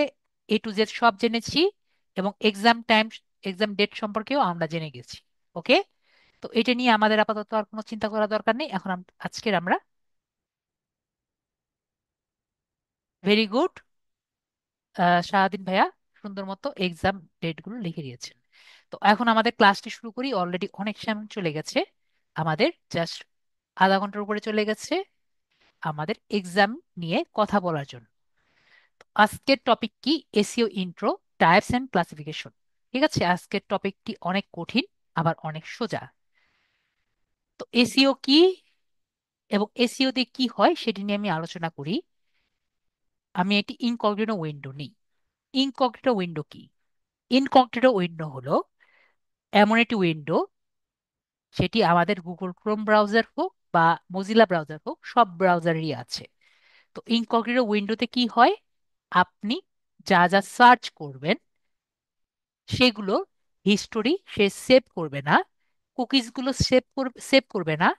Speaker 1: A to Z সব জেনেছি, এবং এক্সাম টাইম, এক্সাম ডেট সম্পর্কেও আমরা জেনে গেছি। ওকে? তো এটা নিয়ে আমাদের আপাতত আর কোনো চিন্তা করার দরকার নেই। এখন আজকের আমরা ভেরি গুড, শাহাদিন ভাইয়া সুন্দর মতো এক্সাম ডেটগুলো লিখে দিয়েছেন। তো এখন আমাদের ক্লাসটি শুরু করি। অলরেডি অনেক সময় চলে গেছে, আমাদের জাস্ট আধা ঘন্টার উপরে চলে গেছে আমাদের এক্সাম নিয়ে কথা বলার জন্য। তো আজকের টপিক কি? SEO intro, types and classification. ঠিক আছে, আজকের টপিকটি অনেক কঠিন, আবার অনেক সোজা। তো এসইও কি এবং এসইও দিয়ে কি হয় সেটি নিয়ে আমি আলোচনা করি। আমি একটি ইনকগনিটো উইন্ডো নিই। ইনকগনিটো উইন্ডো কি? ইনকগনিটো উইন্ডো হলো এমন একটি উইন্ডো, সেটি আমাদের গুগল ক্রোম ব্রাউজার হোক বা মজিলা ব্রাউজার হোক, সব ব্রাউজারই আছে। তো ইনকগনিটো উইন্ডোতে কি হয়? আপনি যা যা সার্চ করবেন সেগুলো হিস্টোরি সে সেভ করবে না, কুকিজ গুলো সেভ করবে না,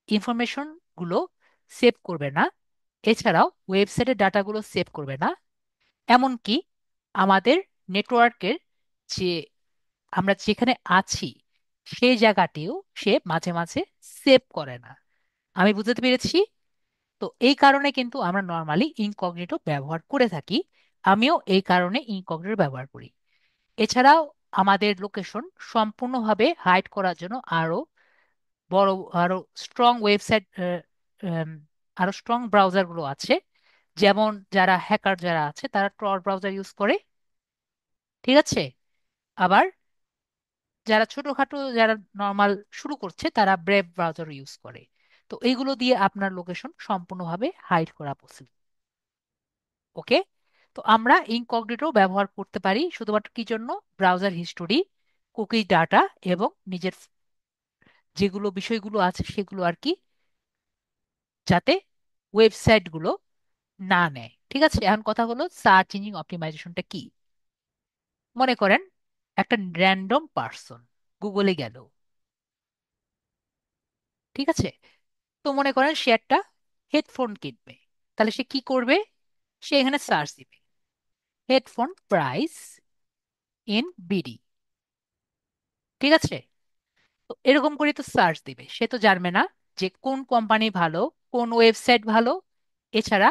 Speaker 1: ইনফরমেশন গুলো সেভ করবে না, এছাড়াও ওয়েবসাইটের ডাটাগুলো সেভ করবে না। এমনকি আমাদের নেটওয়ার্কের যে আমরা যেখানে আছি সেই জায়গাটিও সে মাঝে মাঝে সেভ করে না। আমি বুঝতে পেরেছি। তো এই কারণে কিন্তু আমরা নর্মালি ইনকগনিটো ব্যবহার করে থাকি। আমিও এই কারণে ইনকগনিটো ব্যবহার করি। এছাড়াও আমাদের লোকেশন সম্পূর্ণভাবে হাইড করার জন্য আরো বড়, আরো স্ট্রং ওয়েবসাইট, আরো স্ট্রং ব্রাউজার গুলো আছে। যেমন যারা হ্যাকার যারা আছে তারা টর ব্রাউজার ইউজ করে। ঠিক আছে? আবার যারা ছোটখাটো, যারা নর্মাল শুরু করছে, তারা ব্রেভ ব্রাউজার ইউজ করে। তো এইগুলো দিয়ে আপনার লোকেশন সম্পূর্ণভাবে হাইড করা পসিবল। ওকে? তো আমরা ইনকগনিটো ব্যবহার করতে পারি শুধুমাত্র কি জন্য? ব্রাউজার হিস্টোরি, কুকি ডাটা, এবং নিজের যেগুলো বিষয়গুলো আছে সেগুলো আর কি, যাতে ওয়েবসাইটগুলো না নেয়। ঠিক আছে, এখন কথা হলো সার্চ ইঞ্জিন অপটিমাইজেশনটা কি। মনে করেন একটা র্যান্ডম পার্সন গুগলে গেল, ঠিক আছে, তো মনে করেন সে একটা হেডফোন কিনবে। তাহলে সে কি করবে? সে এখানে সার্চ দিবে হেডফোন প্রাইস ইন বিডি। ঠিক আছে, তো এরকম করে তো সার্চ দিবে, সে তো জানবে না যে কোন কোম্পানি ভালো, কোন ওয়েবসাইট ভালো, এছাড়া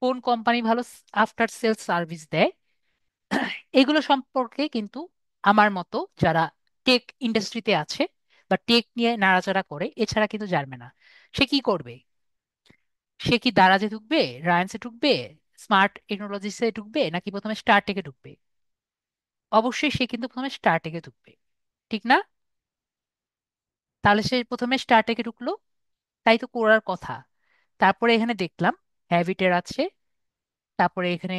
Speaker 1: কোন কোম্পানি ভালো আফটার সেল সার্ভিস দেয়। এগুলো সম্পর্কে কিন্তু আমার মতো যারা টেক ইন্ডাস্ট্রিতে আছে বা টেক নিয়ে নাড়াচাড়া করে এছাড়া কিন্তু জানবে না। সে কি করবে? সে কি দারাজে ঢুকবে, রায়ান্সে ঢুকবে, স্মার্ট টেকনোলজিসে ঢুকবে, নাকি প্রথমে স্টার টেকে ঢুকবে? অবশ্যই সে কিন্তু প্রথমে স্টার টেকে ঢুকবে, ঠিক না? তাহলে সে প্রথমে স্টার টেকে ঢুকলো, তাই তো করার কথা। তারপরে এখানে দেখলাম হ্যাবিটের আছে, তারপরে এখানে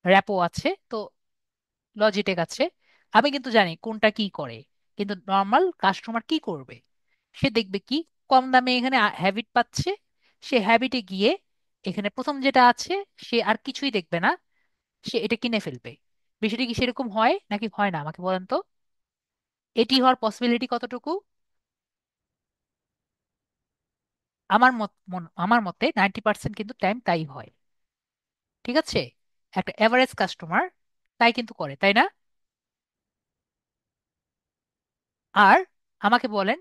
Speaker 1: র্যাপো আছে, তো লজিটেক আছে। আমি কিন্তু জানি কোনটা কি করে, কিন্তু নর্মাল কাস্টমার কি করবে? সে দেখবে কি কম দামে এখানে হ্যাবিট পাচ্ছে, সে হ্যাবিটে গিয়ে এখানে প্রথম যেটা আছে সে আর কিছুই দেখবে না, সে এটা কিনে ফেলবে। বিষয়টা কি সেরকম হয় নাকি হয় না আমাকে বলেন তো? এটি হওয়ার পসিবিলিটি কতটুকু? আমার মতে 90% কিন্তু টাইম তাই হয়। ঠিক আছে, একটা এভারেজ কাস্টমার তাই কিন্তু করে, তাই না? আর আমাকে বলেন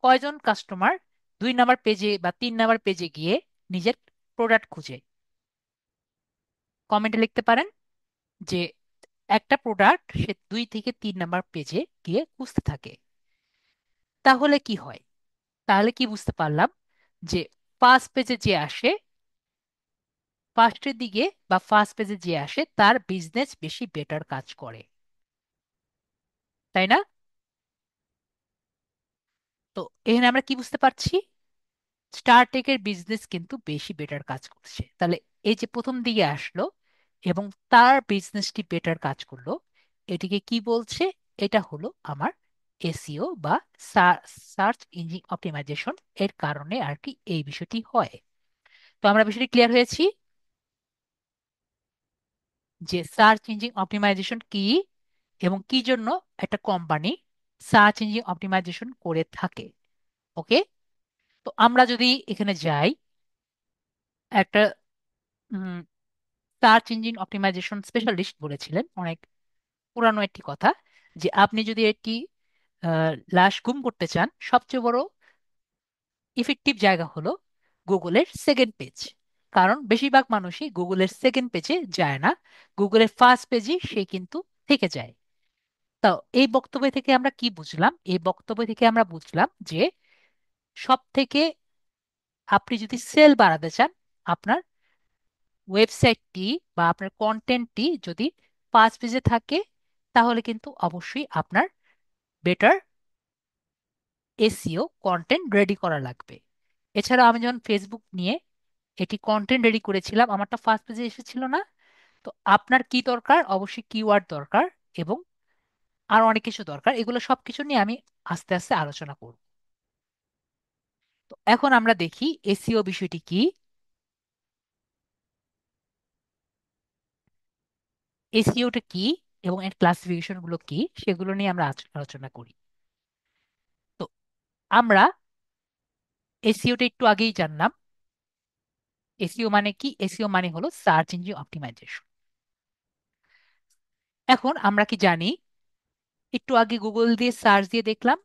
Speaker 1: কয়জন কাস্টমার 2 নাম্বার পেজে বা 3 নাম্বার পেজে গিয়ে নিজের প্রোডাক্ট খুঁজে? কমেন্টে লিখতে পারেন যে একটা প্রোডাক্ট সে 2 থেকে 3 নাম্বার পেজে গিয়ে খুঁজতে থাকে। তাহলে কি হয়? তাহলে কি বুঝতে পারলাম? যে ফার্স্ট পেজে যে আসে, ফার্স্টের দিকে বা ফার্স্ট পেজে যে আসে তার বিজনেস বেশি বেটার কাজ করে, তাই না? তো এখানে আমরা কি বুঝতে পারছি? স্টারটেকের বিজনেস কিন্তু বেশি বেটার কাজ করছে। তাহলে এই যে প্রথম দিকে আসলো এবং তার বিজনেসটি বেটার কাজ করলো, এটিকে কি বলছে? এটা হলো আমার এসইও বা সার্চ ইঞ্জিন অপটিমাইজেশন। এর কারণে আর কি এই বিষয়টি হয়। তো আমরা বিষয়টি ক্লিয়ার হয়েছি যে সার্চ ইঞ্জিন অপটিমাইজেশন কি এবং কি জন্য একটা কোম্পানি সার্চ ইঞ্জিন অপটিমাইজেশন করে থাকে। ওকে, তো আমরা যদি এখানে যাই, একটা সার্চ ইঞ্জিন অপটিমাইজেশন স্পেশালিস্ট বলেছিলেন অনেক পুরানো একটি কথা, যে আপনি যদি একটি লাশ গুম করতে চান, সবচেয়ে বড় ইফেক্টিভ জায়গা হলো গুগলের সেকেন্ড পেজ। কারণ বেশিরভাগ মানুষই গুগলের সেকেন্ড পেজে যায় না, গুগলের ফার্স্ট পেজই সে কিন্তু থেকে যায়। তো এই বক্তব্য থেকে আমরা কি বুঝলাম? এই বক্তব্য থেকে আমরা বুঝলাম যে সব থেকে আপনি যদি সেল বাড়াতে চান, আপনার ওয়েবসাইটটি বা আপনার কন্টেন্টটি যদি ফার্স্ট পেজে থাকে, তাহলে কিন্তু অবশ্যই আপনার বেটার এসইও কন্টেন্ট রেডি করা লাগবে। এছাড়া আমি যখন ফেসবুক নিয়ে এটি কন্টেন্ট রেডি করেছিলাম, আমারটা ফার্স্ট পেজে এসেছিল না। তো আপনার কি দরকার? অবশ্যই কিওয়ার্ড দরকার এবং আর অনেক কিছু দরকার। এগুলো সবকিছু নিয়ে আমি আস্তে আস্তে আলোচনা করব। তো এখন আমরা দেখি এসইও বিষয়টি কি, এসইওটা কি এবং এর ক্লাসিফিকেশন গুলো কি, সেগুলো নিয়ে আমরা আলোচনা করি। তো আমরা এসইওটা একটু আগেই জানলাম। এসইও মানে কি? এসইও মানে হলো সার্চ ইঞ্জিন অপটিমাইজেশন। এখন আমরা কি জানি? একটু আগে গুগল দিয়ে সার্চ দিয়ে দেখলাম।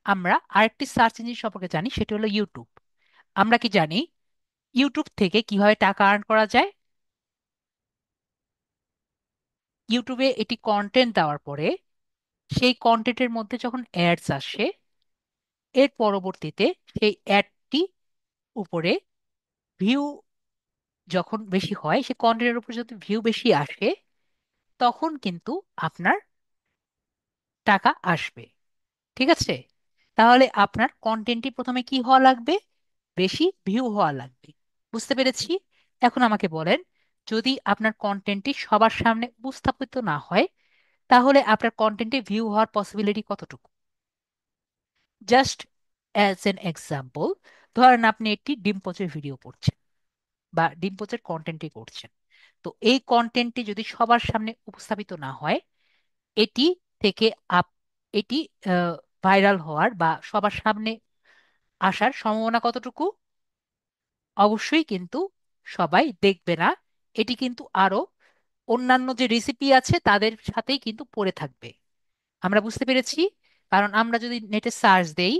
Speaker 1: আমরা আরেকটি সার্চ ইঞ্জিন সম্পর্কে জানি, সেটা হলো ইউটিউব। আমরা কি জানি ইউটিউব থেকে কিভাবে টাকা আর্ন করা যায়? ইউটিউবে এটি কন্টেন্ট দেওয়ার পরে সেই কন্টেন্টের মধ্যে যখন অ্যাডস আসে, এর পরবর্তীতে সেই অ্যাডটি উপরে ভিউ যখন বেশি হয়, সেই কন্টেন্টের উপর যদি ভিউ বেশি আসে, তখন কিন্তু আপনার টাকা আসবে। ঠিক আছে, তাহলে আপনার কন্টেন্টটি প্রথমে কি হওয়া লাগবে? বেশি ভিউ হওয়া লাগবে। বুঝতে পেরেছি। এখন আমাকে বলেন, যদি আপনার কন্টেন্টটি সবার সামনে উপস্থাপিত না হয়, তাহলে আপনার কন্টেন্টে ভিউ হওয়ার পসিবিলিটি কতটুকু? জাস্ট অ্যাজ এন এক্সাম্পল, ধরেন আপনি একটি ডিম পোচের ভিডিও করছেন বা ডিম পোচের কন্টেন্টই করছেন। তো এই কন্টেন্টটি যদি সবার সামনে উপস্থাপিত না হয়, এটি থেকে আপ এটি ভাইরাল হওয়ার বা সবার সামনে আসার সম্ভাবনা কতটুকু? অবশ্যই কিন্তু সবাই দেখবে না। এটি কিন্তু আরো অন্যান্য যে রেসিপি আছে তাদের সাথেই কিন্তু পড়ে থাকবে। আমরা বুঝতে পেরেছি? কারণ আমরা যদি নেটে সার্চ দেই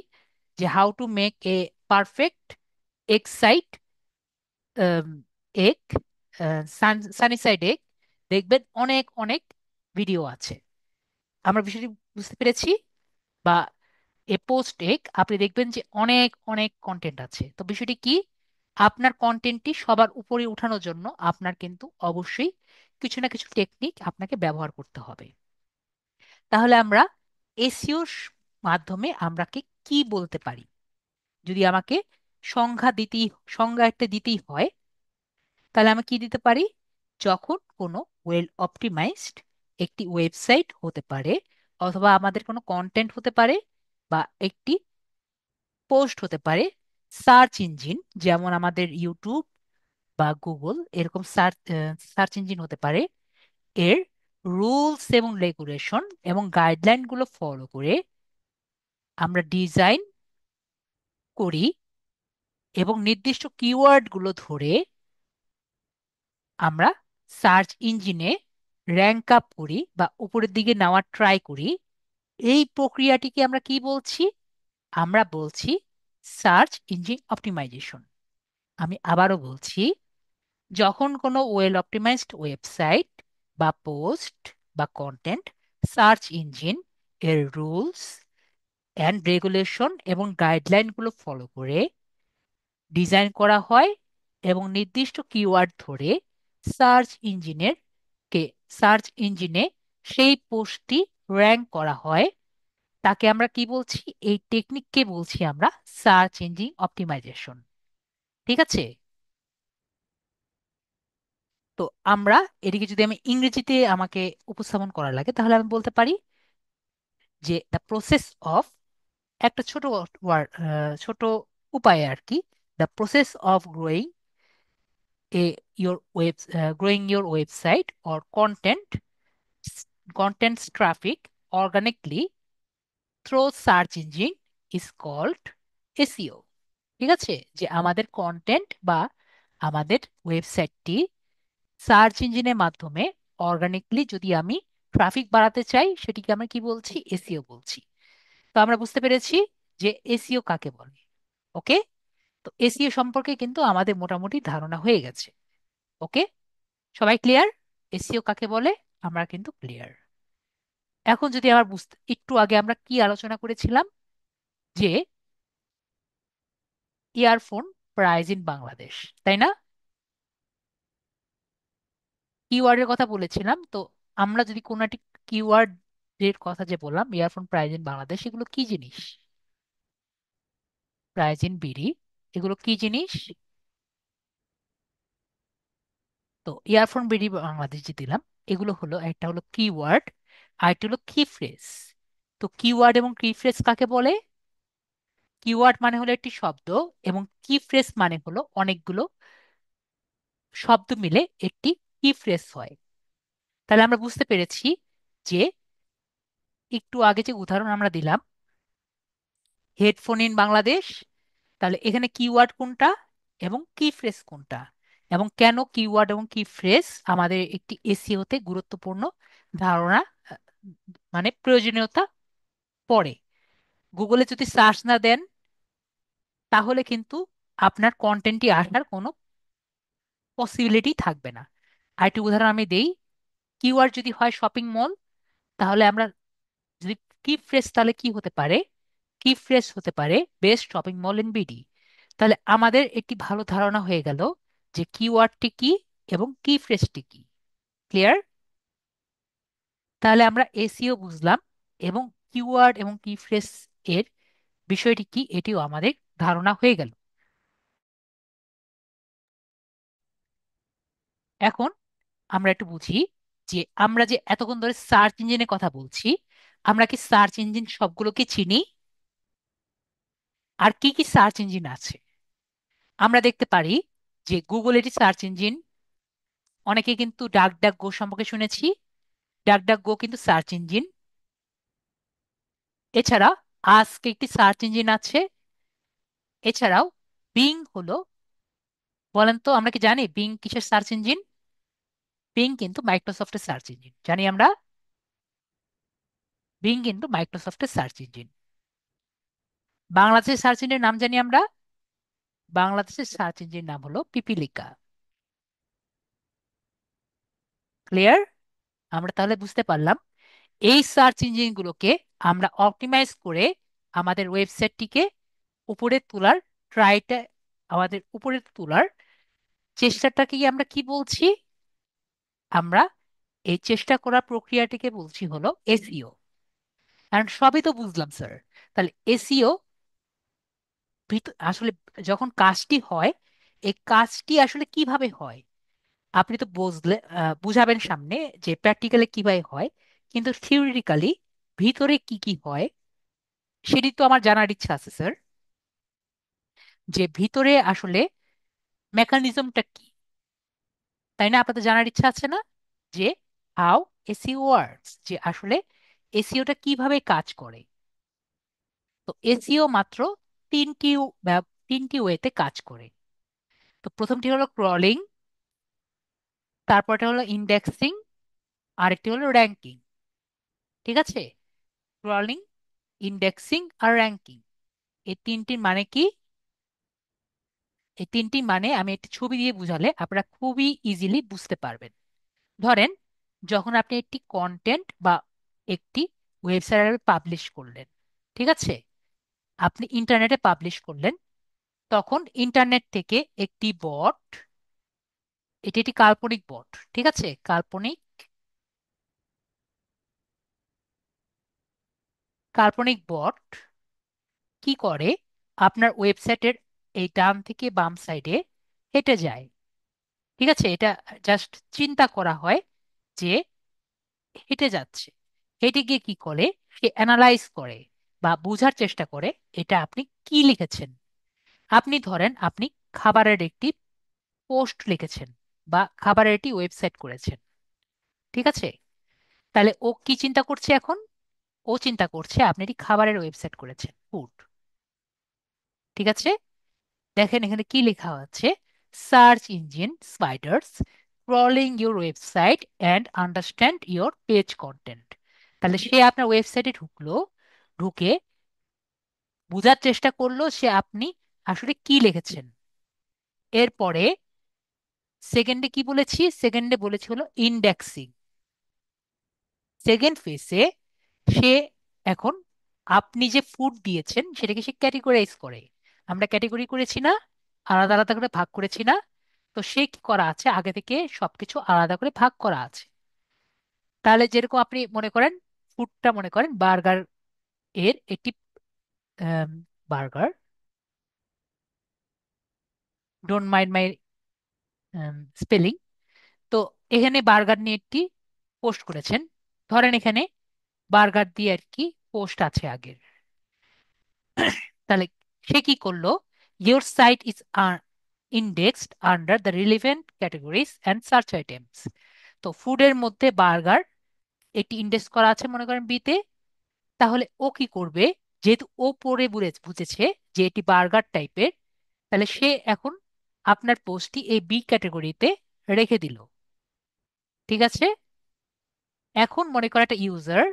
Speaker 1: যে how to make a perfect egg site egg, sunny side egg, দেখবেন অনেক অনেক ভিডিও আছে। আমরা বিষয়টি বুঝতে পেরেছি? বা এ পোস্ট এগ, আপনি দেখবেন যে অনেক অনেক কন্টেন্ট আছে। তো বিষয়টি কি? আপনার কন্টেন্টটি সবার উপরে উঠানোর জন্য আপনার কিন্তু অবশ্যই কিছু না কিছু টেকনিক আপনাকে ব্যবহার করতে হবে। তাহলে আমরা এসইওর মাধ্যমে আমরা কি বলতে পারি? যদি আমাকে সংজ্ঞা দিতেই সংজ্ঞা একটা দিতেই হয়, তাহলে আমি কি দিতে পারি? যখন কোনো ওয়েল অপটিমাইজড একটি ওয়েবসাইট হতে পারে, অথবা আমাদের কোনো কন্টেন্ট হতে পারে, বা একটি পোস্ট হতে পারে, সার্চ ইঞ্জিন যেমন আমাদের ইউটিউব বা গুগল এরকম সার্চ সার্চ ইঞ্জিন হতে পারে, এর রুলস এবং রেগুলেশন এবং গাইডলাইন গুলো ফলো করে আমরা ডিজাইন করি এবং নির্দিষ্ট কিওয়ার্ড গুলো ধরে আমরা সার্চ ইঞ্জিনে র্যাঙ্ক আপ করি বা উপরের দিকে নেওয়ার ট্রাই করি। এই প্রক্রিয়াটিকে আমরা কি বলছি? আমরা বলছি সার্চ ইঞ্জিন অপটিমাইজেশন। আমি আবারও বলছি, যখন কোনো ওয়েল অপটিমাইজড ওয়েবসাইট বা পোস্ট বা কন্টেন্ট সার্চ ইঞ্জিন এর রুলস অ্যান্ড রেগুলেশন এবং গাইডলাইনগুলো ফলো করে ডিজাইন করা হয় এবং নির্দিষ্ট কিওয়ার্ড ধরে সার্চ ইঞ্জিনের কে সার্চ ইঞ্জিনে সেই পোস্টটি র্যাঙ্ক করা হয়, তাকে আমরা কি বলছি? এই টেকনিককে বলছি আমরা সার্চ ইঞ্জিন অপটিমাইজেশন। ঠিক আছে? তো আমরা এদিকে যদি আমি ইংরেজিতে আমাকে উপস্থাপন করা লাগে, তাহলে আমি বলতে পারি যে দ্য প্রসেস অফ, একটা ছোট ওয়ার্ড, ছোট উপায় আর কি, the process of growing your website or contents traffic organically through search engine is called SEO। ঠিক আছে? যে আমাদের কন্টেন্ট বা আমাদের ওয়েবসাইটটি সার্চ ইঞ্জিনের মাধ্যমে অর্গানিকলি যদি আমি ট্রাফিক বাড়াতে চাই, সেটিকে আমরা কি বলছি? এসইও বলছি। তো আমরা বুঝতে পেরেছি যে এসইও কাকে বলে। ওকে? তো এসইও সম্পর্কে কিন্তু আমাদের মোটামুটি ধারণা হয়ে গেছে। ওকে? সবাই ক্লিয়ার? এসইও কাকে বলে আমরা কিন্তু ক্লিয়ার। এখন যদি আমার বুঝতে, একটু আগে আমরা কি আলোচনা করেছিলাম? যে ইয়ারফোন প্রাইস ইন বাংলাদেশ, তাই না? কিওয়ার্ডের কথা বলেছিলাম। তো আমরা যদি কোনো একটি কিওয়ার্ড এর কথা যে বললাম, ইয়ারফোন প্রাইস ইন বাংলাদেশ, এগুলো কি জিনিস? প্রাইস ইন বিডি, এগুলো কি জিনিস? তো ইয়ারফোন বিডি বাংলাদেশ যে দিলাম, এগুলো হলো, একটা হলো কিওয়ার্ড আর একটা হলো কি ফ্রেজ। তো কিওয়ার্ড এবং কি ফ্রেজ কাকে বলে? কিওয়ার্ড মানে হলো একটি শব্দ, এবং কি ফ্রেজ মানে হলো অনেকগুলো শব্দ মিলে একটি কি ফ্রেজ হয়। তাহলে আমরা বুঝতে পেরেছি যে একটু আগে যে উদাহরণ আমরা দিলাম, হেডফোন ইন বাংলাদেশ, তাহলে এখানে কিওয়ার্ড কোনটা এবং কি ফ্রেজ কোনটা, এবং কেন কিওয়ার্ড এবং কি ফ্রেজ আমাদের একটি এসইওতে গুরুত্বপূর্ণ ধারণা, আহ, মানে প্রয়োজনীয়তা পড়ে। গুগলে যদি সার্চ না দেন, তাহলে কিন্তু আপনার কন্টেন্টটি আসার কোনো পসিবিলিটি থাকবে না। আরেকটি উদাহরণ আমি দেই, কিওয়ার্ড যদি হয় শপিং মল, তাহলে আমরা যদি কি ফ্রেজ, তাহলে কি হতে পারে? কি ফ্রেজ হতে পারে best shopping mall in BD. তাহলে আমাদের একটি ভালো ধারণা হয়ে গেল যে কিওয়ার্ডটি কি এবং কি ফ্রেজটি কি। ক্লিয়ার? তাহলে আমরা এসইও বুঝলাম, এবং কিওয়ার্ড এবং কি ফ্রেজ এর বিষয়টি কি এটিও আমাদের ধারণা হয়ে গেল। এখন আমরা একটু বুঝি যে আমরা যে এতক্ষণ ধরে সার্চ ইঞ্জিনের কথা বলছি, আমরা কি সার্চ ইঞ্জিন সবগুলোকে চিনি? আর কি কি সার্চ ইঞ্জিন আছে? আমরা দেখতে পারি যে গুগল একটি সার্চ ইঞ্জিন। অনেকে কিন্তু ডাক ডাক গো সম্পর্কে শুনেছি। ডাক ডাক গো কিন্তু সার্চ ইঞ্জিন। এছাড়া আস্ক একটি সার্চ ইঞ্জিন আছে। এছাড়াও বিং হলো, বলেন তো আমরা কি জানি বিং কিসের সার্চ ইঞ্জিন? বিং কিন্তু মাইক্রোসফটের সার্চ ইঞ্জিন, জানি আমরা। বিং কিন্তু মাইক্রোসফটের সার্চ ইঞ্জিন। বাংলাদেশের সার্চ ইঞ্জিনের নাম জানি আমরা। বাংলাদেশের সার্চ ইঞ্জিন নাম হলো পিপিলিকা। ক্লিয়ার? আমরা তাহলে বুঝতে পারলাম এই সার্চ ইঞ্জিনগুলোকে আমরা অপটিমাইজ করে আমাদের ওয়েবসাইটটিকে উপরে তোলার ট্রাইটা, আমাদের উপরে তোলার চেষ্টাটাকে আমরা কি বলছি? আমরা এই চেষ্টা করার প্রক্রিয়াটিকে বলছি হলো এসইও। কারণ সবই তো বুঝলাম স্যার। তাহলে এসইও আসলে যখন কাজটি হয়, এই কাজটি আসলে কিভাবে হয় আপনি তো বুঝলে বুঝাবেন সামনে যে প্র্যাকটিক্যালি কিভাবে হয়, কিন্তু থিওরিটিক্যালি ভিতরে কি কি হয় সেটি তো আমার জানার ইচ্ছা আছে স্যার। যে ভিতরে আসলে মেকানিজমটা কি, তাই না? আপনাদের জানার ইচ্ছা আছে না যে হাউ এসইও ওয়ার্কস, যে আসলে এসইওটা কিভাবে কাজ করে? তো এসইও মাত্র তিনটি তিনটি ওয়েতে কাজ করে। তো প্রথমটি হলো ক্রলিং, তারপরটা হলো ইন্ডেক্সিং, আরেকটি হলো র্যাঙ্কিং। ঠিক আছে? ক্রলিং, ইন্ডেক্সিং আর র্যাঙ্কিং, এই তিনটির মানে কি? এই তিনটি মানে আমি একটি ছবি দিয়ে বুঝালে আপনারা খুবই ইজিলি বুঝতে পারবেন। ধরেন, যখন আপনি একটি কন্টেন্ট বা একটি ওয়েবসাইটে পাবলিশ করলেন, ঠিক আছে, আপনি ইন্টারনেটে পাবলিশ করলেন, তখন ইন্টারনেট থেকে একটি বট, এটি একটি কাল্পনিক বট, ঠিক আছে, কাল্পনিক কাল্পনিক বট কি করে? আপনার ওয়েবসাইটের এই ডান থেকে বাম সাইডে হেঁটে যায়। ঠিক আছে, এটা জাস্ট চিন্তা করা হয় যে হেঁটে যাচ্ছে। হেঁটে গিয়ে কি করে? সে অ্যানালাইজ করে বা বোঝার চেষ্টা করে এটা আপনি কি লিখেছেন। আপনি ধরেন আপনি খাবারের একটি পোস্ট লিখেছেন বা খাবারের একটি ওয়েবসাইট করেছেন, ঠিক আছে? তাহলে ও কি চিন্তা করছে এখন? ও চিন্তা করছে আপনি একটি খাবারের ওয়েবসাইট করেছেন, ফুড। ঠিক আছে, দেখেন এখানে কি লেখা আছে: search engine spider's crawling your website and understand your page content. তাহলে সে আপনার ওয়েবসাইটে ঢুকলো, ঢুকে বোঝার চেষ্টা করলো সে আপনি আসলে কি লিখেছেন। এরপরে সেকেন্ডে কি বলেছি? সেকেন্ডে বলেছি হলো ইন্ডেক্সিং। সেকেন্ড ফেসে সে এখন আপনি যে ফুড দিয়েছেন সেটাকে সে ক্যাটেগরাইজ করে। আমরা ক্যাটেগরি করেছি না, আলাদা আলাদা করে ভাগ করেছি না? তো সে কি করা আছে, আগে থেকে সবকিছু আলাদা করে ভাগ করা আছে। তাহলে যেরকম আপনি মনে করেন ফুডটা মনে করেন বার্গার এর একটি burger, don't mind my spelling. তো এখানে বার্গার নিয়ে একটি পোস্ট করেছেন, ধরেন এখানে বার্গার দিয়ে আর কি পোস্ট আছে আগের। তাহলে সে কি করলো? Your site is indexed under the relevant categories and search items. তো ফুডের মধ্যে বার্গার একটি ইন্ডেক্স করা আছে মনে করেন বিতে। তাহলে ও কি করবে? যেহেতু ও পরে বুঝেছে যে এটি বার্গার টাইপের, তাহলে সে এখন আপনার পোস্টটি এই বি ক্যাটাগরিতে রেখে দিল। ঠিক আছে, এখন মনে করেন একটা ইউজার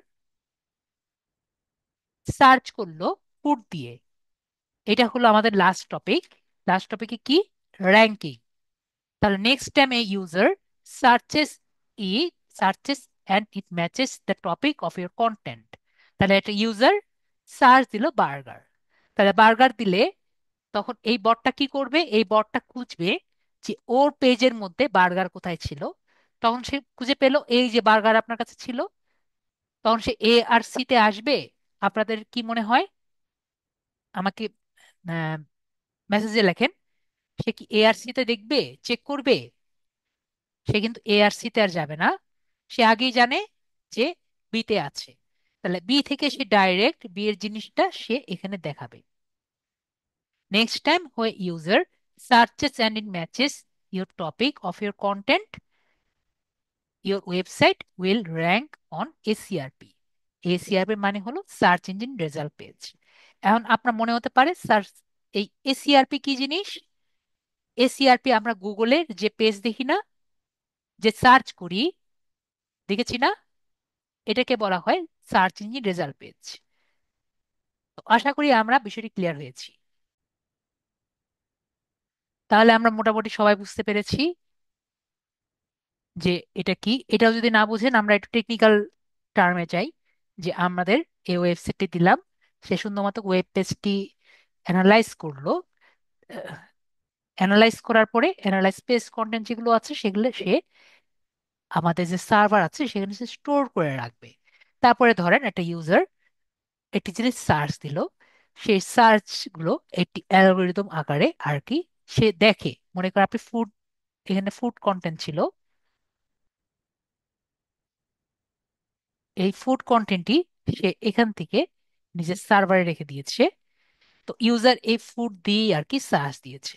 Speaker 1: সার্চ করলো ফুড দিয়ে। এটা হলো আমাদের লাস্ট টপিক। লাস্ট টপিকে কি? র্যাঙ্কিং। তাহলে next time a user searches E searches and it matches the topic of your content. তাহলে একটা ইউজার সার্চ দিল বার্গার। তাহলে বার্গার দিলে তখন এই বটটা কি করবে? এই বটটা খুঁজবে যে ওর পেজের মধ্যে বার্গার কোথায় ছিল। তখন সে খুঁজে পেল এই যে বার্গার আপনার কাছে ছিল। তখন সে এ আর সি তে আসবে। আপনাদের কি মনে হয়? আমাকে মেসেজে লেখেন, সে কি এ আর সি তে দেখবে, চেক করবে? সে কিন্তু এ আর সি তে আর যাবে না। সে আগেই জানে যে বি তে আছে। তাহলে বি থেকে সে ডাইরেক্ট বি এর জিনিসটা সে এখানে দেখাবে। Next time, when user searches and it matches your topic of your content, your website will rank on ACRP. ACRP মানে হলো সার্চ ইঞ্জিন রেজাল্ট পেজ। এখন আপনার মনে হতে পারে স্যার, এই এসিআরপি কি জিনিস? এসিআরপি আমরা গুগলের যে পেজ দেখি না, যে সার্চ করি, দেখেছি না, এটাকে বলা হয় সার্চ ইঞ্জিন রেজাল্ট পেজ। তো আশা করি আমরা বিষয়টি ক্লিয়ার হয়েছি। তাহলে আমরা মোটামুটি সবাই বুঝতে পেরেছি যে এটা কি। এটাও যদি না বুঝেন, আমরা একটু টেকনিক্যাল টার্মে যাই। যে আমাদের এই ওয়েবসাইটটি দিলাম, সে শুধুমাত্র ওয়েব পেজটি অ্যানালাইজ করলো। অ্যানালাইজ করার পরে অ্যানালাইজ পেজ কন্টেন্ট যেগুলো আছে সেগুলো সে আমাদের যে সার্ভার আছে সেখানে সে স্টোর করে রাখবে। তারপরে ধরেন একটা ইউজার একটি জিনিস সার্চ দিল, সেই সার্চ গুলো একটি অ্যালগোরিদম আকারে আর কি সে দেখে। মনে করেন আপনি ফুড, এখানে ফুড কন্টেন্ট ছিল, এই ফুড কন্টেন্টটি সে এখান থেকে নিজের সার্ভারে রেখে দিয়েছে। তো ইউজার এই ফুড দিয়ে আর কি সার্চ দিয়েছে,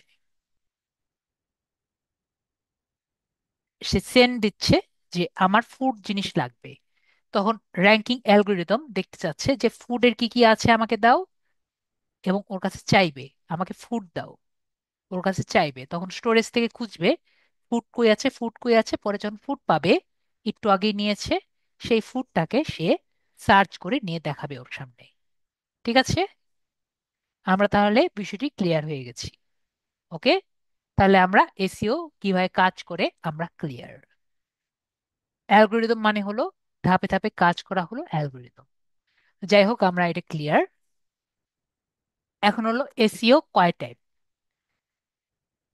Speaker 1: সে সেন্ড দিচ্ছে যে আমার ফুড জিনিস লাগবে। তখন র্যাঙ্কিং অ্যালগোরিদম দেখতে চাচ্ছে যে ফুডের কি কি আছে আমাকে দাও, এবং ওর কাছে চাইবে আমাকে ফুড দাও। ওর কাছে চাইবে, তখন স্টোরেজ থেকে খুঁজবে ফুড কই আছে, ফুড কই আছে। পরে যখন ফুড পাবে, একটু আগেই নিয়েছে, সেই ফুডটাকে সে সার্চ করে নিয়ে দেখাবে ওর সামনে। ঠিক আছে, আমরা তাহলে বিষয়টি ক্লিয়ার হয়ে গেছি। ওকে, তাহলে আমরা এসইও কিভাবে কাজ করে আমরা ক্লিয়ার। অ্যালগোরিদম মানে হলো ধাপে ধাপে কাজ করা হলো অ্যালগোরিদম। যাই হোক, আমরা এটা ক্লিয়ার। এখন হলো এসইও কয় টাইপ।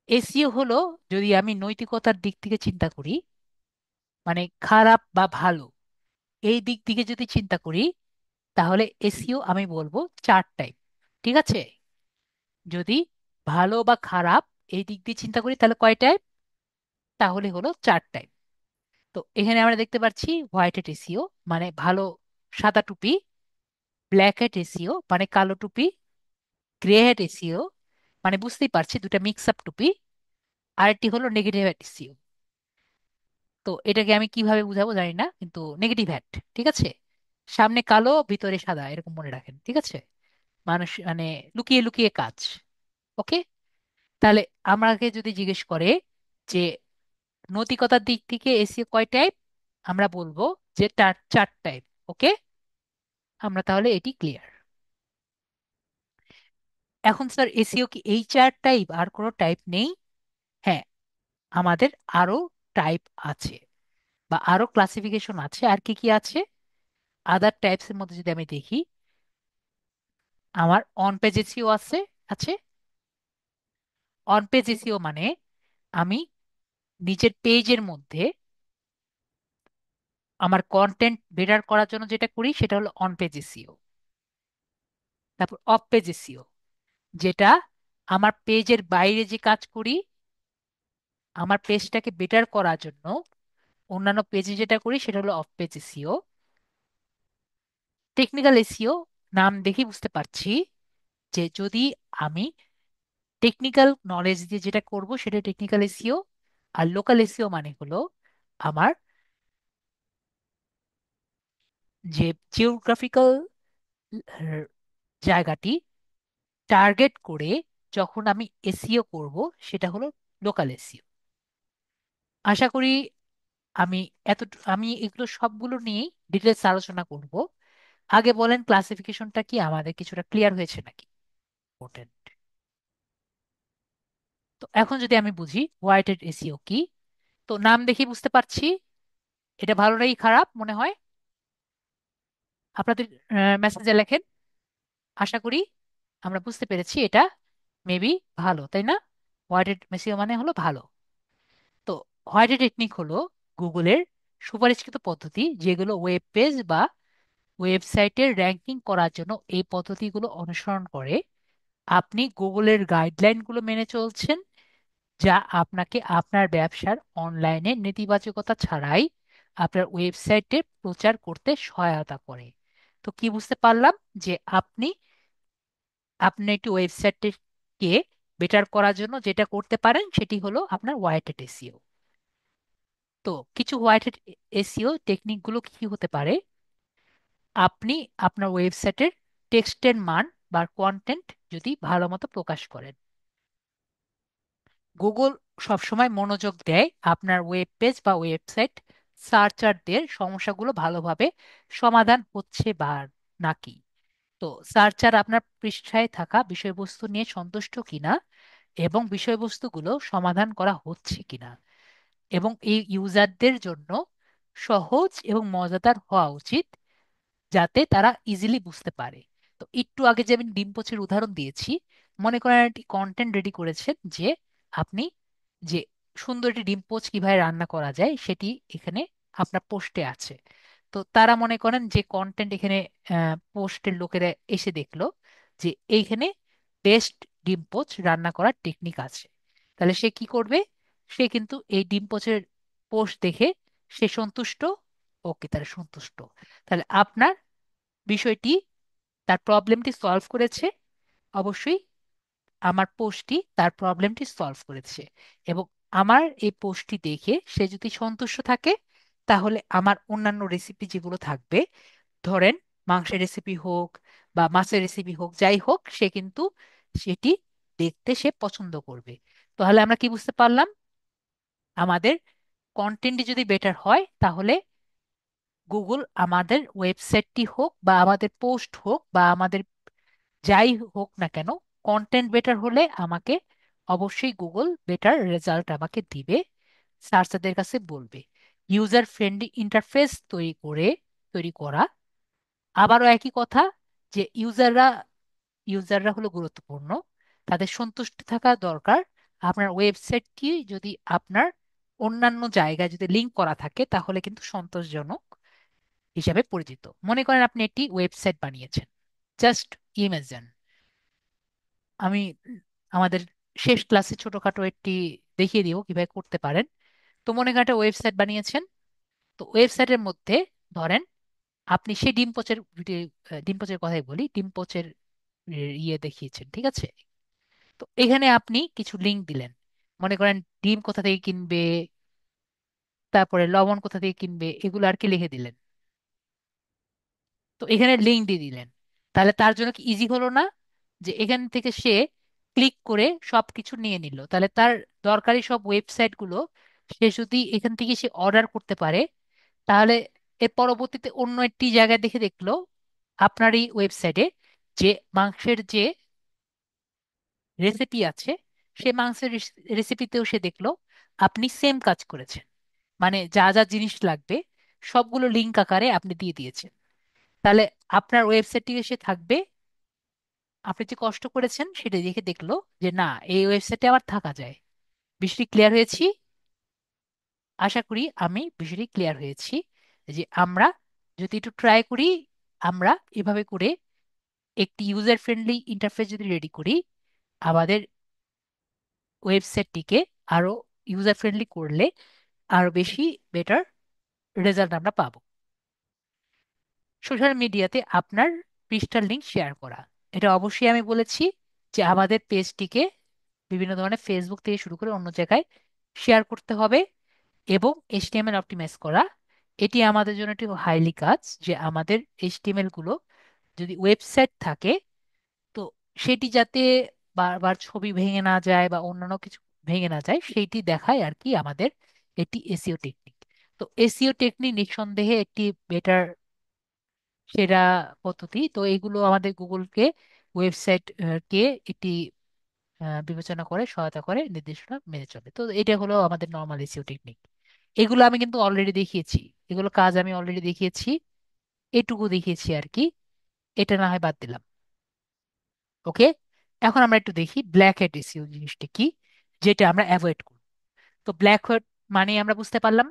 Speaker 1: এসইও হলো, যদি আমি নৈতিকতার দিক থেকে চিন্তা করি, মানে খারাপ বা ভালো এই দিক থেকে যদি চিন্তা করি, তাহলে এসইও আমি বলবো চার টাইপ। ঠিক আছে, যদি ভালো বা খারাপ এই দিক দিয়ে চিন্তা করি তাহলে কয় টাইপ? তাহলে হলো চার টাইপ। তো এখানে আমরা দেখতে পাচ্ছি হোয়াইট হ্যাট এসইও মানে ভালো সাদা টুপি, ব্ল্যাক হ্যাট এসইও মানে কালো টুপি, গ্রে হ্যাট এসইও মানে বুঝতেই পারছি দুটা মিক্স আপ টুপি, আরেকটি হলো নেগেটিভ হ্যাট এসইও। তো এটাকে আমি কিভাবে বুঝাবো জানি না, কিন্তু নেগেটিভ হ্যাট। ঠিক আছে, সামনে কালো ভিতরে সাদা, এরকম মনে রাখেন। ঠিক আছে, মানুষ মানে লুকিয়ে লুকিয়ে কাজ। ওকে, তাহলে আমাকে যদি জিজ্ঞেস করে যে নৈতিকতার দিক থেকে এসিও কয় টাইপ, আমরা বলবো যে চার চার টাইপ। ওকে, আমরা তাহলে এটি ক্লিয়ার। এখন স্যার এসিও কি এই চার টাইপ, আর কোনো টাইপ নেই? হ্যাঁ, আমাদের আরো টাইপ আছে বা আরো ক্লাসিফিকেশন আছে। আর কি কি আছে? আদার টাইপস এর মধ্যে যদি আমি দেখি, আমার অন পেজ এসিও আছে। আছে, অন পেজ এসিও মানে আমি নিজের পেজের মধ্যে আমার কন্টেন্ট বেটার করার জন্য যেটা করি সেটা হলো অন পেজ এসইও। তারপর অফ পেজ এসইও, যেটা আমার পেজের বাইরে যে কাজ করি, আমার পেজটাকে বেটার করার জন্য অন্যান্য পেজে যেটা করি সেটা হলো of page SEO. Technical SEO, নাম দেখে বুঝতে পারছি যে যদি আমি টেকনিক্যাল নলেজ দিয়ে যেটা করব সেটা টেকনিক্যাল এসইও। আর লোকাল এসইও মানে হলো আমার যে জিওগ্রাফিক্যাল জায়গাটি টার্গেট করে যখন আমি এসইও করব সেটা হলো লোকাল এসইও। আশা করি আমি আমি এগুলো সবগুলো নিয়েই ডিটেলস আলোচনা করব। আগে বলেন ক্লাসিফিকেশনটা কি আমাদের কিছুটা ক্লিয়ার হয়েছে নাকি? ইম্পর্টেন্ট। তো এখন যদি আমি বুঝি হোয়াইটেড এসইও কি, তো নাম দেখে বুঝতে পারছি এটা ভালো নাকি খারাপ মনে হয় আপনাদের মেসেজে লেখেন। আশা করি আমরা বুঝতে পেরেছি এটা মেবি ভালো, তাই না? হোয়াইটেড এসইও মানে হলো ভালো। তো হোয়াইটেড টেকনিক হলো গুগলের সুপারিশকৃত পদ্ধতি, যেগুলো ওয়েব পেজ বা ওয়েবসাইটের র্যাঙ্কিং করার জন্য এই পদ্ধতিগুলো অনুসরণ করে। আপনি গুগলের গাইডলাইনগুলো মেনে চলছেন, যা আপনাকে আপনার ব্যবসার অনলাইনে নেতিবাচকতা ছাড়াই আপনার ওয়েবসাইটে প্রচার করতে সহায়তা করে। তো কি বুঝতে পারলাম? যে আপনি আপনার একটি ওয়েবসাইটে কে বেটার করার জন্য যেটা করতে পারেন সেটি হলো আপনার হোয়াইট হ্যাট এসইও। তো কিছু হোয়াইট হ্যাট এসইও টেকনিকগুলো কি হতে পারে? আপনি আপনার ওয়েবসাইটের টেক্সটের মান বা কন্টেন্ট যদি ভালো মতো প্রকাশ করেন, গুগল সবসময় মনোযোগ দেয় আপনার ওয়েব পেজ বা ওয়েবসাইট সার্চারদের সমস্যাগুলো ভালোভাবে সমাধান হচ্ছে বা নাকি। তো সার্চার আপনার পৃষ্ঠায় থাকা বিষয়বস্তু নিয়ে সন্তুষ্ট কিনা এবং বিষয়বস্তুগুলো সমাধান করা হচ্ছে কিনা, এবং এই ইউজারদের জন্য সহজ এবং মজাদার হওয়া উচিত যাতে তারা ইজিলি বুঝতে পারে। তো একটু আগে যে আমি ডিম পোচের উদাহরণ দিয়েছি, মনে করেন একটি কন্টেন্ট রেডি করেছেন যে আপনি যে সুন্দর একটি ডিম পোচ কিভাবে রান্না করা যায় সেটি এখানে আপনার পোস্টে আছে। তো তারা মনে করেন যে কন্টেন্ট এখানে পোস্টের লোকেরা এসে দেখলো যে এইখানে বেস্ট ডিম পোচ রান্না করার টেকনিক আছে, তাহলে সে কি করবে? সে কিন্তু এই ডিম পোচের পোস্ট দেখে সে সন্তুষ্ট। ওকে, তারা সন্তুষ্ট। তাহলে আপনার বিষয়টি, তার প্রবলেমটি সলভ করেছে। অবশ্যই আমার পোস্টটি তার প্রবলেমটি সলভ করেছে, এবং আমার এই পোস্টটি দেখে সে যদি সন্তুষ্ট থাকে, তাহলে আমার অন্যান্য রেসিপি যেগুলো থাকবে, ধরেন মাংসের রেসিপি হোক বা মাছের রেসিপি হোক, যাই হোক, সে কিন্তু সেটি দেখতে সে পছন্দ করবে। তাহলে আমরা কি বুঝতে পারলাম? আমাদের কন্টেন্টটি যদি বেটার হয়, তাহলে গুগল আমাদের ওয়েবসাইটটি হোক বা আমাদের পোস্ট হোক বা আমাদের যাই হোক না কেন, কন্টেন্ট বেটার হলে আমাকে অবশ্যই গুগল বেটার রেজাল্ট আমাকে দিবে, সার্চারদের কাছে বলবে। ইউজার ফ্রেন্ডলি ইন্টারফেস তৈরি করা, আবারও একই কথা, যে ইউজাররা হলো গুরুত্বপূর্ণ, তাদের সন্তুষ্ট থাকা দরকার। আপনার ওয়েবসাইটটি যদি আপনার অন্যান্য জায়গায় যদি লিংক করা থাকে, তাহলে কিন্তু সন্তোষজনক হিসাবে পরিচিত। মনে করেন আপনি একটি ওয়েবসাইট বানিয়েছেন, জাস্ট ইমেজিন, আমি আমাদের শেষ ক্লাসে ছোটখাটো একটি দেখিয়ে দিব কিভাবে করতে পারেন। তো মনে করেন একটা ওয়েবসাইট বানিয়েছেন। তো ওয়েবসাইটের মধ্যে ধরেন আপনি সেই ডিম পোচের ডিম পোচের কথাই বলি, ডিম পোচের ইয়ে দেখিয়েছেন, ঠিক আছে? তো এখানে আপনি কিছু লিংক দিলেন, মনে করেন ডিম কোথা থেকে কিনবে, তারপরে লবণ কোথা থেকে কিনবে, এগুলো আর কি লিখে দিলেন। তো এখানে লিংক দিয়ে দিলেন। তাহলে তার জন্য কি ইজি হলো না? যে এখান থেকে সে ক্লিক করে সবকিছু নিয়ে নিল, তাহলে তার দরকারি সব ওয়েবসাইট গুলো সে যদি এখান থেকে সে অর্ডার করতে পারে, তাহলে এর পরবর্তীতে অন্য একটি জায়গায় দেখে দেখলো আপনার এই ওয়েবসাইটে যে মাংসের যে রেসিপি আছে, সে মাংসের রেসিপিতেও সে দেখলো আপনি সেম কাজ করেছেন, মানে যা যা জিনিস লাগবে সবগুলো লিঙ্ক আকারে আপনি দিয়ে দিয়েছেন। তাহলে আপনার ওয়েবসাইটটি এসে থাকবে, আপনি যে কষ্ট করেছেন সেটা দেখে দেখলো যে না, এই ওয়েবসাইটে আবার থাকা যায়। বিষয়টি ক্লিয়ার হয়েছি? আশা করি আমি বিষয়টি ক্লিয়ার হয়েছি যে আমরা যদি একটু ট্রাই করি, আমরা এভাবে করে একটি ইউজার ফ্রেন্ডলি ইন্টারফেস যদি রেডি করি, আমাদের ওয়েবসাইটটিকে আরো ইউজার ফ্রেন্ডলি করলে আরো বেশি বেটার রেজাল্ট আমরা পাবো। সোশ্যাল মিডিয়াতে আপনার পৃষ্ঠার লিংক শেয়ার করা, এটা অবশ্যই আমি বলেছি যে আমাদের পেজটিকে বিভিন্ন ধরনের ফেসবুক থেকে শুরু করে অন্য জায়গায় শেয়ার করতে হবে, এবং এইচটিএমএল অপটিমাইজ করা, এটি আমাদের জন্য একটি হাইলি কাজ, যে আমাদের এইচটিএমএল গুলো যদি ওয়েবসাইট থাকে, তো সেটি যাতে বারবার ছবি ভেঙে না যায় বা অন্যান্য কিছু ভেঙে না যায়, সেইটি দেখায় আর কি আমাদের এটি এসইও টেকনিক। তো এসইও টেকনিক নিঃসন্দেহে একটি বেটার সেরা পদ্ধতি। তো এগুলো আমাদের গুগলকে ওয়েবসাইট কে একটি বিবেচনা করে সহায়তা করে নির্দেশনা মেনে চলে। তো এটা হলো আমাদের নর্মাল এসইও টেকনিক। এগুলো আমি কিন্তু অলরেডি দেখিয়েছি, এগুলো কাজ আমি অলরেডি দেখিয়েছি, এটুকু দেখিয়েছি আর কি, এটা না হয় বাদ দিলাম। ওকে, এখন আমরা একটু দেখি ব্ল্যাক হেড এসইও জিনিসটা কি, যেটা আমরা অ্যাভয়েড করব। তো ব্ল্যাক হেড মানে আমরা বুঝতে পারলাম,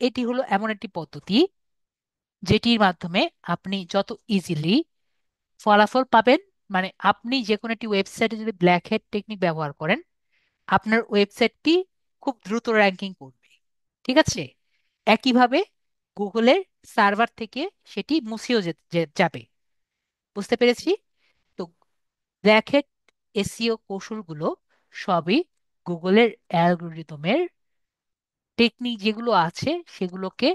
Speaker 1: এটি হলো এমন একটি পদ্ধতি যেটির মাধ্যমে আপনি যত ইজিলি ফলাফল পাবেন, মানে আপনি যে কোনো একটি ওয়েবসাইটে যদি ব্ল্যাক হেড টেকনিক ব্যবহার করেন, আপনার ওয়েবসাইটটি খুব দ্রুত র্যাঙ্কিং করবে, ঠিক আছে? একইভাবে গুগলের সার্ভার থেকে সেটি মুছেও যাবে। বুঝতে পেরেছি? তো ব্ল্যাক হেড এসইও কৌশলগুলো সবই গুগলের অ্যালগরিদমের টেকনিক যেগুলো আছে সেগুলোকে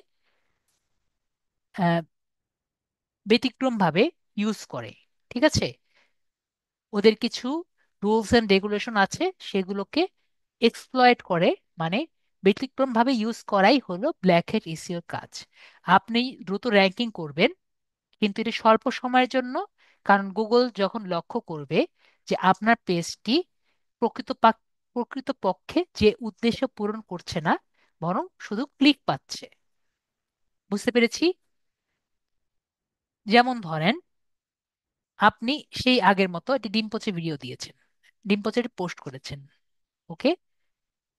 Speaker 1: ব্যতিক্রম ভাবে ইউজ করে। ঠিক আছে, ওদের কিছু রুলস এন্ড রেগুলেশন আছে, সেগুলোকে এক্সপ্লয়েট করে, মানে ব্যতিক্রম ভাবে ইউজ করাই হলো ব্ল্যাক হ্যাট এসইওর কাজ। আপনি দ্রুত র্যাঙ্কিং করবেন, কিন্তু এটা স্বল্প সময়ের জন্য। কারণ গুগল যখন লক্ষ্য করবে যে আপনার পেজটি প্রকৃতপক্ষে যে উদ্দেশ্য পূরণ করছে না, বরং শুধু ক্লিক পাচ্ছে। বুঝতে পেরেছি? যেমন ধরেন, আপনি সেই আগের মতো একটি ডিম পচে ভিডিও দিয়েছেন, ডিম পচে পোস্ট করেছেন। ওকে,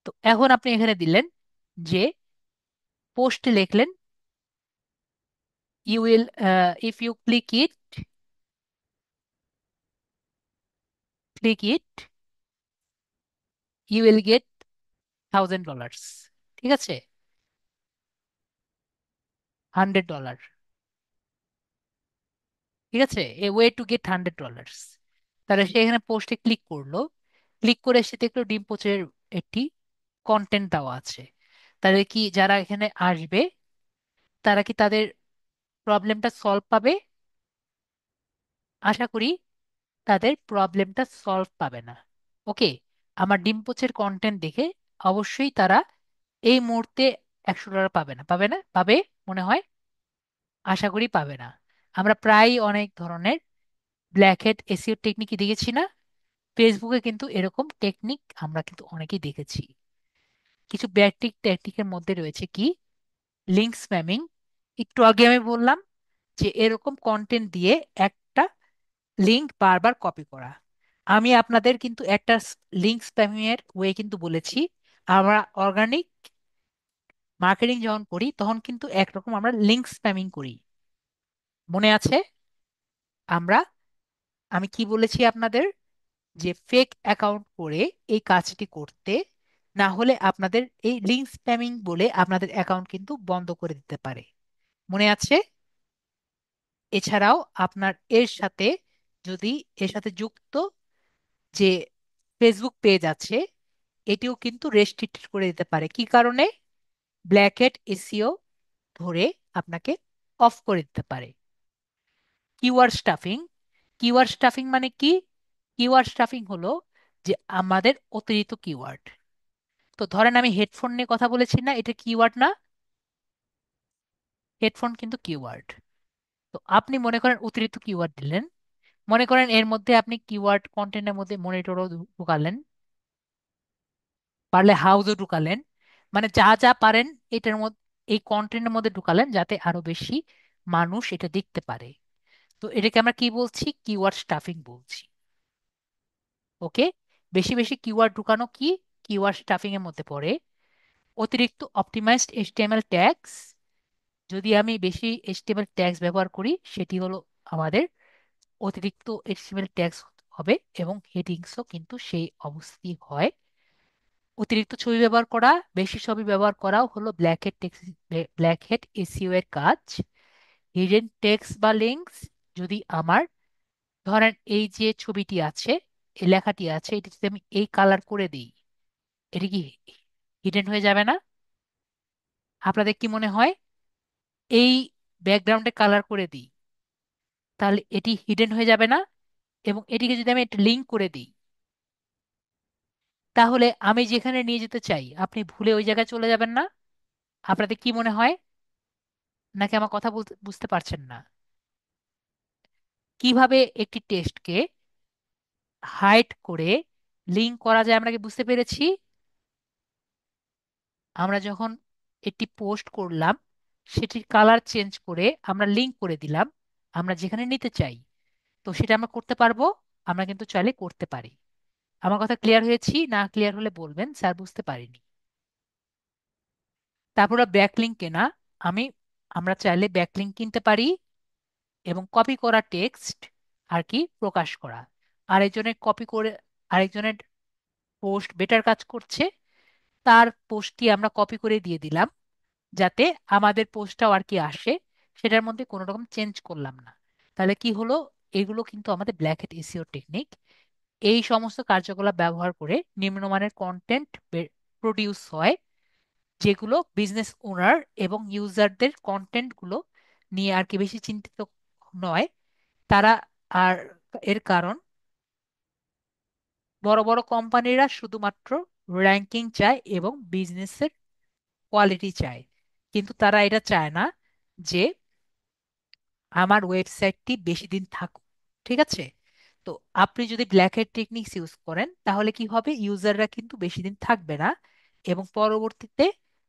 Speaker 1: তো এখন আপনি এখানে দিলেন যে পোস্টে লিখলেন, you will if you click it you will get $1,000। ঠিক আছে, $100। ঠিক আছে, এ ওয়ে টু গেট $100। তাহলে সে এখানে পোস্টে ক্লিক করলো, ক্লিক করে সে দেখলো ডিম পোচের একটি কন্টেন্ট দেওয়া আছে। তাহলে কি যারা এখানে আসবে তারা কি তাদের প্রবলেমটা সলভ পাবে? আশা করি তাদের প্রবলেমটা সলভ পাবে না। ওকে, আমার ডিম পোচের কন্টেন্ট দেখে অবশ্যই তারা এই মুহূর্তে $100 পাবে না, পাবে না, পাবে মনে হয়? আশা করি পাবে না। আমরা প্রায় অনেক ধরনের ব্ল্যাক হেড এসইও টেকনিক দেখেছি না? ফেসবুকে কিন্তু এরকম টেকনিক আমরা কিন্তু অনেকেই দেখেছি। কিছু ব্যাটিক টেকনিকের মধ্যে রয়েছে কি, লিঙ্ক স্প্যামিং। একটু আগে আমি বললাম যে এরকম কন্টেন্ট দিয়ে একটা লিঙ্ক বারবার কপি করা। আমি আপনাদের কিন্তু একটা লিঙ্ক স্প্যামিং এর ওয়ে কিন্তু বলেছি। আমরা অর্গানিক মার্কেটিং যখন করি তখন কিন্তু একরকম আমরা লিঙ্ক স্প্যামিং করি, মনে আছে? আমরা, আমি কি বলেছি আপনাদের, যে ফেক অ্যাকাউন্ট করে এই কাজটি করতে, না হলে আপনাদের এই লিঙ্ক স্প্যামিং বলে আপনাদের অ্যাকাউন্ট কিন্তু বন্ধ করে দিতে পারে। মনে আছে? এছাড়াও আপনার এর সাথে, যদি এর সাথে যুক্ত যে ফেসবুক পেজ আছে, এটিও কিন্তু রেস্ট্রিক্ট করে দিতে পারে। কি কারণে? ব্ল্যাক হ্যাট এসইও ধরে আপনাকে অফ করে দিতে পারে। Keyword stuffing. কিওয়ার্ড স্টাফিং মানে কি? কিওয়ার্ড স্টাফিং হলো যে আমাদের অতিরিক্ত কিওয়ার্ড। তো ধরেন আমি হেডফোন নিয়ে কথা বলেছি না, এটা কিওয়ার্ড না? হেডফোন কিন্তু কিওয়ার্ড। তো আপনি মনে করেন অতিরিক্ত কিওয়ার্ড দিলেন, মনে করেন এর মধ্যে আপনি কিওয়ার্ড কন্টেন্টের মধ্যে মনিটরও ঢুকালেন, পারলে হাউসও ঢুকালেন, মানে যা যা পারেন এটার মধ্যে, এই কন্টেন্টের মধ্যে ঢুকালেন যাতে আরো বেশি মানুষ এটা দেখতে পারে। তো এটাকে আমরা কি বলছি? কিওয়ার্ড স্টাফিং বলছি। ওকে, বেশি বেশি কিওয়ার্ড ঢুকানো কি কিওয়ার্ড স্টাফিং এর মধ্যে পড়ে। অতিরিক্ত অপটিমাইজড এইচটিএমএল ট্যাগস, যদি আমি বেশি এইচটিএমএল ট্যাগস ব্যবহার করি সেটি হলো আমাদের অতিরিক্ত এইচটিএমএল ট্যাগস হবে, এবং হেডিংসও কিন্তু সেই অবস্থি হয়। অতিরিক্ত ছবি ব্যবহার করা, বেশি ছবি ব্যবহার করাও হলো ব্ল্যাক হেড এসইও এর কাজ। হিডেন টেক্সট বা লিঙ্কস, যদি আমার, ধরেন এই যে ছবিটি আছে, এই লেখাটি আছে, এটি যদি আমি এই কালার করে দিই, এটি কি হিডেন হয়ে যাবে না? আপনাদের কি মনে হয়? এই ব্যাকগ্রাউন্ডে কালার করে দিই, তাহলে এটি হিডেন হয়ে যাবে না? এবং এটিকে যদি আমি একটা লিঙ্ক করে দিই, তাহলে আমি যেখানে নিয়ে যেতে চাই আপনি ভুলে ওই জায়গায় চলে যাবেন না? আপনাদের কি মনে হয়? নাকি আমার কথা বলতে বুঝতে পারছেন না? কিভাবে একটি টেক্সটকে হাইড করে লিঙ্ক করা যায় আমরা কি বুঝতে পেরেছি? আমরা যখন একটি পোস্ট করলাম, সেটির কালার চেঞ্জ করে আমরা লিঙ্ক করে দিলাম আমরা যেখানে নিতে চাই, তো সেটা আমরা করতে পারবো। আমরা কিন্তু চাইলে করতে পারি। আমার কথা ক্লিয়ার হয়েছি? না ক্লিয়ার হলে বলবেন স্যার বুঝতে পারিনি। তারপরে ব্যাকলিঙ্ক কেনা। আমি, আমরা চাইলে ব্যাকলিঙ্ক কিনতে পারি এবং কপি করা টেক্সট আর কি প্রকাশ করা। আরেকজনের কপি করে আরেকজনের পোস্ট বেটার কাজ করছে, তার পোস্টটি আমরা কপি করে দিয়ে দিলাম যাতে আমাদের পোস্টটাও আর কি আসে, সেটার মধ্যে কোনো রকম চেঞ্জ করলাম না। তাহলে কি হলো? এগুলো কিন্তু আমাদের ব্ল্যাক হ্যাট এসইও টেকনিক। এই সমস্ত কার্যকলাপ ব্যবহার করে নিম্নমানের কন্টেন্ট প্রডিউস হয়, যেগুলো বিজনেস ওনার এবং ইউজারদের কন্টেন্টগুলো নিয়ে আর কি বেশি চিন্তিত নয় তারা। আর এর কারণ, বড় বড় কোম্পানিরা শুধুমাত্র র্যাঙ্কিং চায় এবং বিজনেসের কোয়ালিটি চায়, কিন্তু তারা এটা চায় না যে আমার ওয়েবসাইটটি বেশি দিন থাকুক। ঠিক আছে? তো আপনি যদি ব্ল্যাক হ্যাট টেকনিক্স ইউজ করেন তাহলে কি হবে, ইউজাররা কিন্তু বেশি দিন থাকবে না, এবং পরবর্তীতে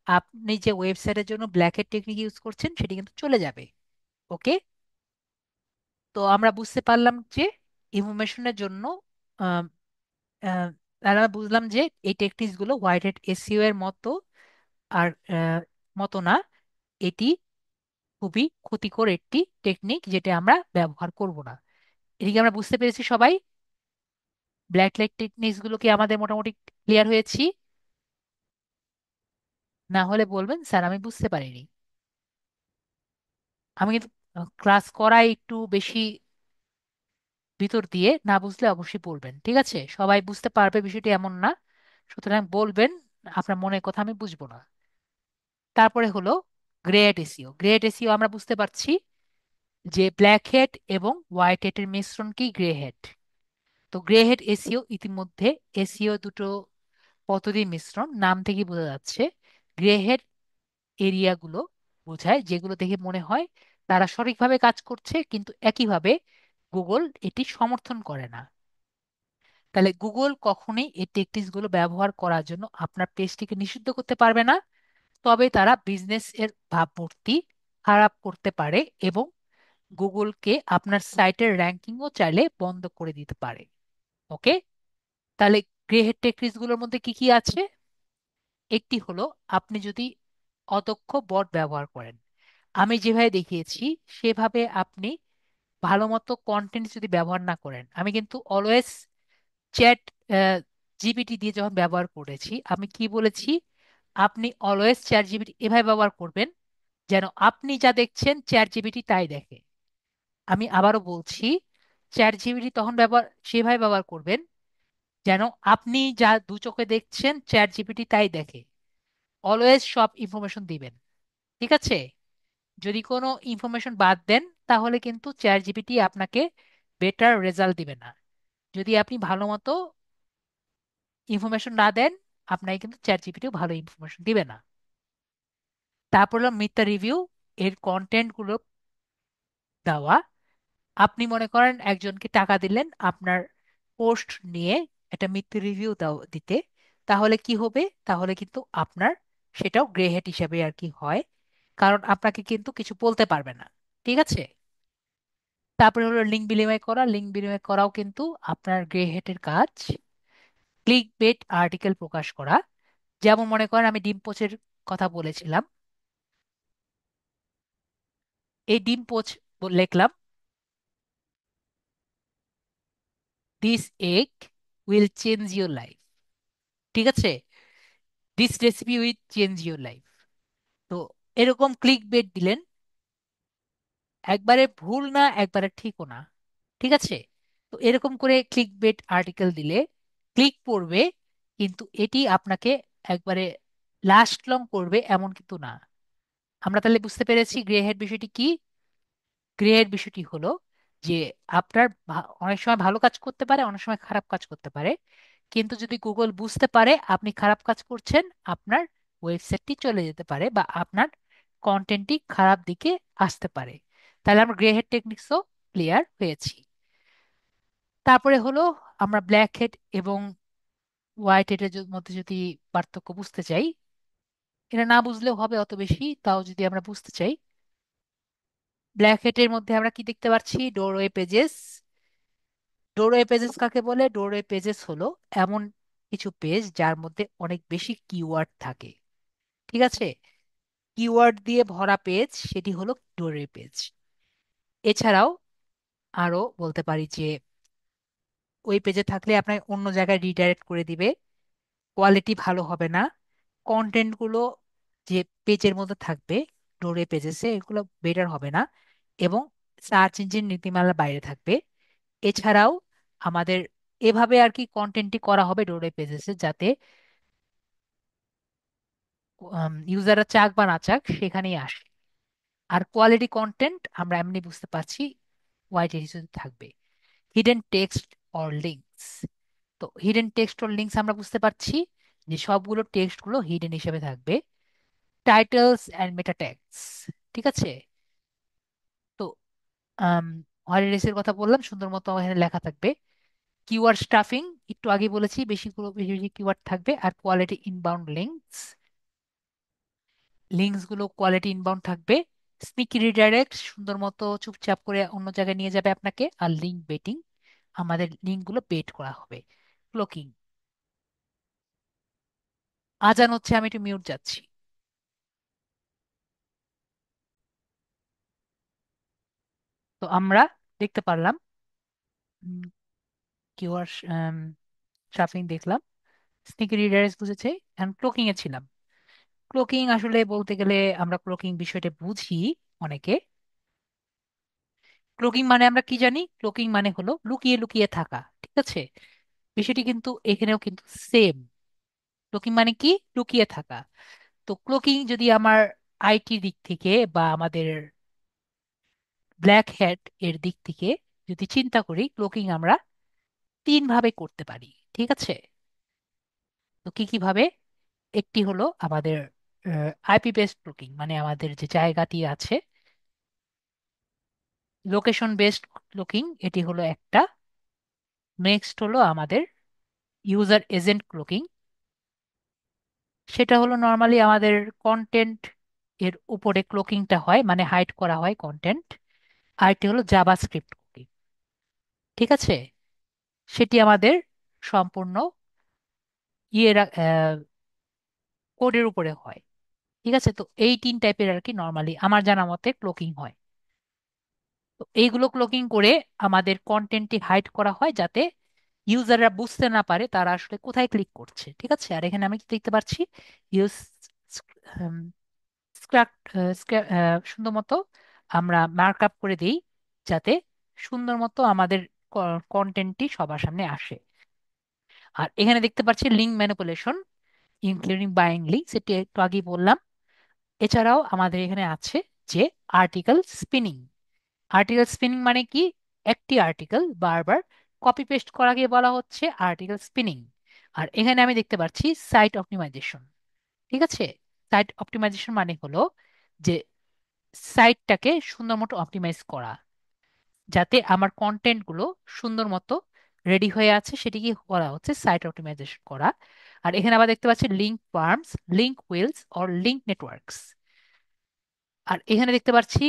Speaker 1: আপনি যে ওয়েবসাইটের জন্য ব্ল্যাক হ্যাট টেকনিক ইউজ করছেন সেটি কিন্তু চলে যাবে। ওকে? তো আমরা বুঝতে পারলাম যে ইনফরমেশনের জন্য আম, আহ, আর আমরা বুঝলাম যে এই টেকনিক্স গুলো হোয়াইট হ্যাট এসইও এর মতো আর মতো না। এটি খুবই ক্ষতিকর একটি টেকনিক, যেটা আমরা ব্যবহার করব না। এদিকে আমরা বুঝতে পেরেছি সবাই। ব্ল্যাক লাইট টেকনিক্স গুলো কি আমাদের মোটামুটি ক্লিয়ার হয়েছি? না হলে বলবেন স্যার আমি বুঝতে পারিনি। আমি কিন্তু ক্লাস করাই একটু বেশি ভিতর দিয়ে, না বুঝলে অবশ্যই বলবেন। ঠিক আছে? সবাই বুঝতে পারবে বিষয়টি এমন না, সুতরাং বলবেন, আপনার মনের কথা আমি বুঝবো না। তারপরে হলো গ্রেড এসইও। গ্রেড এসইও আমরা বুঝতে পারছি যে ব্ল্যাক হেড এবং হোয়াইট হেডের মিশ্রণ কি গ্রে হেড। তো গ্রে হেড এসইও ইতিমধ্যে এসইও দুটো পদ্ধতির মিশ্রণ, নাম থেকে বোঝা যাচ্ছে। গ্রে হেড এরিয়াগুলো বোঝায় যেগুলো দেখে মনে হয় তারা সঠিকভাবে কাজ করছে, কিন্তু একইভাবে গুগল এটি সমর্থন করে না। তাহলে গুগল কখনোই এই টেকনিক্স গুলো ব্যবহার করার জন্য আপনার পেজটিকে নিষিদ্ধ করতে পারবে না, তবে তারা বিজনেস এর ভাবমূর্তি খারাপ করতে পারে এবং গুগলকে আপনার সাইটের র্যাঙ্কিংও চাইলে বন্ধ করে দিতে পারে। ওকে? তাহলে গ্রে হেড টেকনিক্স গুলোর মধ্যে কি কি আছে? একটি হলো, আপনি যদি অদক্ষ বট ব্যবহার করেন, আমি যেভাবে দেখিয়েছি সেভাবে আপনি ভালো মতো কন্টেন্ট যদি ব্যবহার না করেন। আমি কিন্তু অলওয়েজ চ্যাট জিপিটি দিয়ে যখন ব্যবহার করেছি, আমি কি বলেছি, আপনি অলওয়েজ চ্যাট জিপিটি এভাবে ব্যবহার করবেন যেন আপনি যা দেখছেন চ্যাট জিপিটি তাই দেখে। আমি আবারও বলছি, চ্যাট জিপিটি তখন ব্যবহার সেভাবে ব্যবহার করবেন যেন আপনি যা দু চোখে দেখছেন চ্যাট জিপিটি তাই দেখে। অলওয়েজ সব ইনফরমেশন দিবেন। ঠিক আছে? যদি কোনো ইনফরমেশন বাদ দেন তাহলে কিন্তু চ্যাট জিপিটি আপনাকে বেটার রেজাল্ট দিবে না। যদি আপনি ভালো মতো ইনফরমেশন না দেন, আপনাকে কিন্তু চ্যাট জিপিটিও ভালো ইনফরমেশন দিবে না। তারপর হলো মিথ্যা রিভিউ। এর কন্টেন্ট গুলো দেওয়া, আপনি মনে করেন একজনকে টাকা দিলেন আপনার পোস্ট নিয়ে একটা মিথ্যে রিভিউ দাও দিতে, তাহলে কি হবে, তাহলে কিন্তু আপনার সেটাও গ্রে হেড হিসাবে আর কি হয়, কারণ আপনাকে কিন্তু কিছু বলতে পারবে না। ঠিক আছে? তারপরে হলো লিঙ্ক বিনিময় করা। লিঙ্ক বিনিময় করাও কিন্তু আপনার গ্রে হেডের কাজ। ক্লিক বেট আর্টিকেল প্রকাশ করা, যেমন মনে করেন আমি ডিম পোচের কথা বলেছিলাম, এই ডিম পোচ লিখলাম, this egg will change your life. ঠিক আছে? This recipe will change your life. তো এরকম ক্লিক বেট দিলেন, একবারে ভুল না একবারে ঠিকও না। ঠিক আছে? তো এরকম করে ক্লিক বেট আর্টিকেল দিলে ক্লিক পড়বে, কিন্তু এটি আপনাকে একবারে লাস্ট লং করবে এমন কিন্তু না। আমরা তাহলে বুঝতে পেরেছি গ্রে হেড বিষয়টি কি। গ্রে হেড বিষয়টি হলো যে আপনার অনেক সময় ভালো কাজ করতে পারে, অনেক সময় খারাপ কাজ করতে পারে, কিন্তু যদি গুগল বুঝতে পারে আপনি খারাপ কাজ করছেন, আপনার ওয়েবসাইটটি চলে যেতে পারে বা আপনার কন্টেন্টটি খারাপ দিকে আসতে পারে। তাহলে আমরা গ্রে হেড টেকনিক্সও ক্লিয়ার হয়েছি। তারপরে হলো, আমরা ব্ল্যাক হেড এবং হোয়াইট হেডের মধ্যে যদি পার্থক্য বুঝতে চাই, এটা না বুঝলেও হবে অত বেশি, তাও যদি আমরা বুঝতে চাই, ব্ল্যাক হেডের মধ্যে আমরা কি দেখতে পাচ্ছি, ডোরওয়ে পেজেস। ডোরওয়ে পেজেস কাকে বলে? ডোরওয়ে পেজেস হলো এমন কিছু পেজ যার মধ্যে অনেক বেশি কিওয়ার্ড থাকে। ঠিক আছে? কিওয়ার্ড দিয়ে ভরা পেজ, সেটি হলো ডোরওয়ে পেজ। এছাড়াও আরো বলতে পারি যে ওই পেজে থাকলে আপনার অন্য জায়গায় রিডাইরেক্ট করে দিবে, কোয়ালিটি ভালো হবে না, কন্টেন্ট গুলো যে পেজের মধ্যে থাকবে ডোরে পেজেসে এগুলো বেটার হবে না, এবং সার্চ ইঞ্জিন নীতিমালার বাইরে থাকবে। এছাড়াও আমাদের এভাবে আর কি কন্টেন্টটি করা হবে ডোরে পেজেসে, যাতে ইউজাররা চাক বা না চাক সেখানেই আসে। আর কোয়ালিটি কন্টেন্ট আমরা এমনি বুঝতে পারছি ওয়াইটি থাকবে। হিডেন টেক্সট অর লিঙ্কস, তো হিডেন টেক্সট অর লিঙ্কস আমরা বুঝতে পারছি যে সবগুলো টেক্সট গুলো হিডেন হিসেবে থাকবে। টাইটেলস অ্যান্ড মেটা ট্যাগস, ঠিক আছে। তো হোয়াইট কথা বললাম, সুন্দর মতো এখানে লেখা থাকবে। কিওয়ার্ড স্টাফিং, একটু আগে বলেছি বেশি বেশি বেশি কিওয়ার্ড থাকবে। আর কোয়ালিটি ইনবাউন্ড লিঙ্কস, লিঙ্কস গুলো কোয়ালিটি ইনবাউন্ড থাকবে। স্নিকি রিডাইরেক্ট, সুন্দর মতো চুপচাপ করে অন্য জায়গায় নিয়ে যাবে আপনাকে। আর লিঙ্ক বেটিং, আমাদের লিঙ্ক গুলো বেট করা হবে। ক্লোকিং, আজান হচ্ছে, আমি একটু মিউট যাচ্ছি। তো আমরা দেখতে পারলাম কিওয়ার্ড স্টাফিং দেখলাম, স্নিকি রিডাইরেক্ট বুঝেছে। এখন ক্লোকিং এ ছিলাম। ক্লোকিং আসলে বলতে গেলে আমরা ক্লোকিং বিষয়টা বুঝি অনেকে। ক্লোকিং মানে আমরা কি জানি? ক্লোকিং মানে হলো লুকিয়ে লুকিয়ে থাকা, ঠিক আছে। বিষয়টি কিন্তু এখানেও কিন্তু সেম। ক্লোকিং মানে কি? লুকিয়ে থাকা। তো ক্লোকিং যদি আমার আইটি দিক থেকে বা আমাদের ব্ল্যাক হ্যাট এর দিক থেকে যদি চিন্তা করি, ক্লোকিং আমরা তিন ভাবে করতে পারি, ঠিক আছে। তো কি কি ভাবে? একটি হলো আমাদের আইপি বেসড ক্লোকিং, মানে আমাদের যে জায়গাটি আছে, লোকেশন বেসড ক্লোকিং, এটি হলো একটা। নেক্সট হলো আমাদের ইউজার এজেন্ট ক্লোকিং, সেটা হলো নর্মালি আমাদের কন্টেন্ট এর উপরে ক্লোকিংটা হয়, মানে হাইড করা হয় কন্টেন্ট। আরেকটি হলো জাভাস্ক্রিপ্ট ক্লোকিং, ঠিক আছে। সেটি আমাদের সম্পূর্ণ ইয়ের কোডের উপরে হয়, ঠিক আছে। তো এই তিন টাইপের আর কি নর্মালি আমার জানা মতে ক্লোকিং হয়। তো এইগুলো ক্লোকিং করে আমাদের কন্টেন্টটি হাইড করা হয়, যাতে ইউজাররা বুঝতে না পারে তারা আসলে কোথায় ক্লিক করছে, ঠিক আছে। আর এখানে আমি কি দেখতে পাচ্ছি? ইউজ সুন্দর মতো আমরা মার্ক আপ করে দিই, যাতে সুন্দর মতো আমাদের কন্টেন্টটি সবার সামনে আসে। আর এখানে দেখতে পাচ্ছি link manipulation, including buying link, সেটি একটু আগে বললাম। এছাড়াও আমাদের এখানে আছে যে আর্টিকেল স্পিনিং। আর্টিকেল স্পিনিং মানে কি? একটি আর্টিকেল বারবার কপি পেস্ট করাকে বলা হচ্ছে আর্টিকেল স্পিনিং। আর এখানে আমি দেখতে পাচ্ছি সাইট অপটিমাইজেশন, ঠিক আছে। সাইট অপটিমাইজেশন মানে হলো যে সাইটটাকে সুন্দর মতো অপটিমাইজ করা, যাতে আমার কন্টেন্ট গুলো সুন্দর মতো রেডি হয়ে আছে, সেটিকে করা হচ্ছে সাইট অপটিমাইজেশন করা। আর এখানে আবার দেখতে পাচ্ছি link farms, link wheels or link networks. আর এখানে দেখতে পাচ্ছি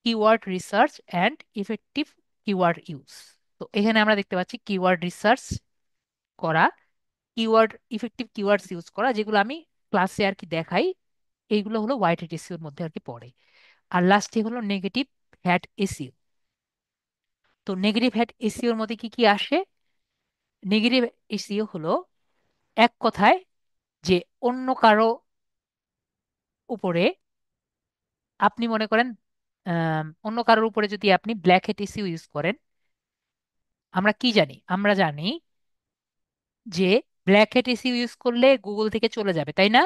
Speaker 1: keyword research and effective keyword use. তো এখানে আমরা দেখতে পাচ্ছি কিওয়ার্ড রিসার্চ করা, কিওয়ার্ড ইফেক্টিভ কিওয়ার্ডস ইউজ করা, যেগুলো আমি ক্লাসে আর কি দেখাই। এইগুলো হলো ওয়াইট এর মধ্যে আর কি পড়ে। আর লাস্টে হলো নেগেটিভ হ্যাট এসিও। তো নেগেটিভ হ্যাট এসিওর মধ্যে কি কি আসে? নেগেটিভ এসিও হলো এক কথায় যে অন্য কারো উপরে আপনি মনে করেন, অন্য কারোর উপরে যদি আপনি ব্ল্যাক হ্যাট এসিও ইউজ করেন, আমরা কি জানি? আমরা জানি যে ব্ল্যাক হ্যাট এসিও ইউজ করলে গুগল থেকে চলে যাবে, তাই না?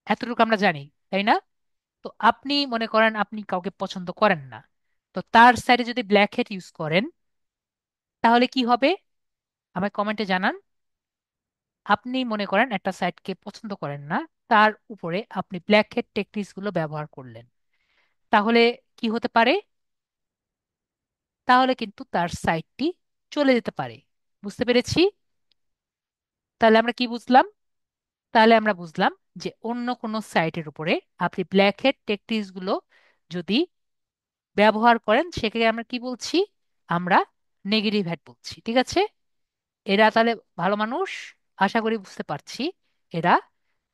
Speaker 1: এতটুকু আমরা জানি, তাই না? তো আপনি মনে করেন আপনি কাউকে পছন্দ করেন না, তো তার সাইডে যদি ব্ল্যাক হ্যাট ইউজ করেন, তাহলে কি হবে? আমায় কমেন্টে জানান। আপনি মনে করেন একটা সাইটকে পছন্দ করেন না, তার উপরে আপনি ব্ল্যাক হ্যাট টেকনিক্স গুলো ব্যবহার করলেন, তাহলে কি হতে পারে? তাহলে কিন্তু তার সাইটটি চলে যেতে পারে। বুঝতে পেরেছি? তাহলে আমরা কি বুঝলাম? তাহলে আমরা বুঝলাম যে অন্য কোনো সাইটের উপরে আপনি ব্ল্যাক হ্যাট টেকনিক্স গুলো যদি ব্যবহার করেন, সেক্ষেত্রে আমরা কি বলছি? আমরা নেগেটিভ হ্যাট বলছি, ঠিক আছে। এরা তাহলে ভালো মানুষ, আশা করি বুঝতে পারছি। এরা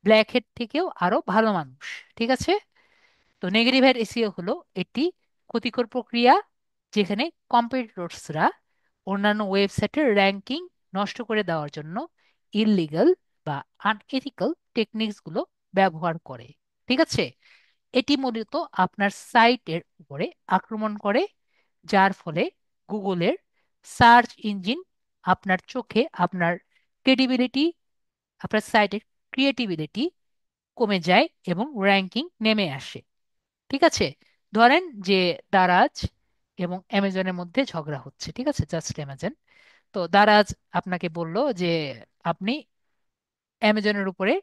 Speaker 1: ব্ল্যাক হেড থেকেও আরো ভালো মানুষ, ঠিক আছে। তো নেগেটিভ হেড এসইও হলো একটি ক্ষতিকর প্রক্রিয়া, যেখানে কম্পিটিটরসরা অন্যান্য ওয়েবসাইটের র্যাঙ্কিং নষ্ট করে দেওয়ার জন্য ইললিগাল বা আনএথিক্যাল টেকনিক্স গুলো ব্যবহার করে, ঠিক আছে। এটি মূলত আপনার সাইটের উপরে আক্রমণ করে, যার ফলে গুগলের সার্চ ইঞ্জিন আপনার চোখে আপনার ক্রেডিবিলিটি, আপনার সাইটের ক্রিয়েটিভিলিটি কমে যায় এবং র্যাঙ্কিং নেমে আসে। ঠিক আছে? ধরেন যে দারাজ এবং অ্যামাজনের মধ্যে ঝগড়া হচ্ছে, ঠিক আছে, জাস্ট অ্যামাজন। তো দারাজ আপনাকে বলল যে আপনি অ্যামাজনের উপরে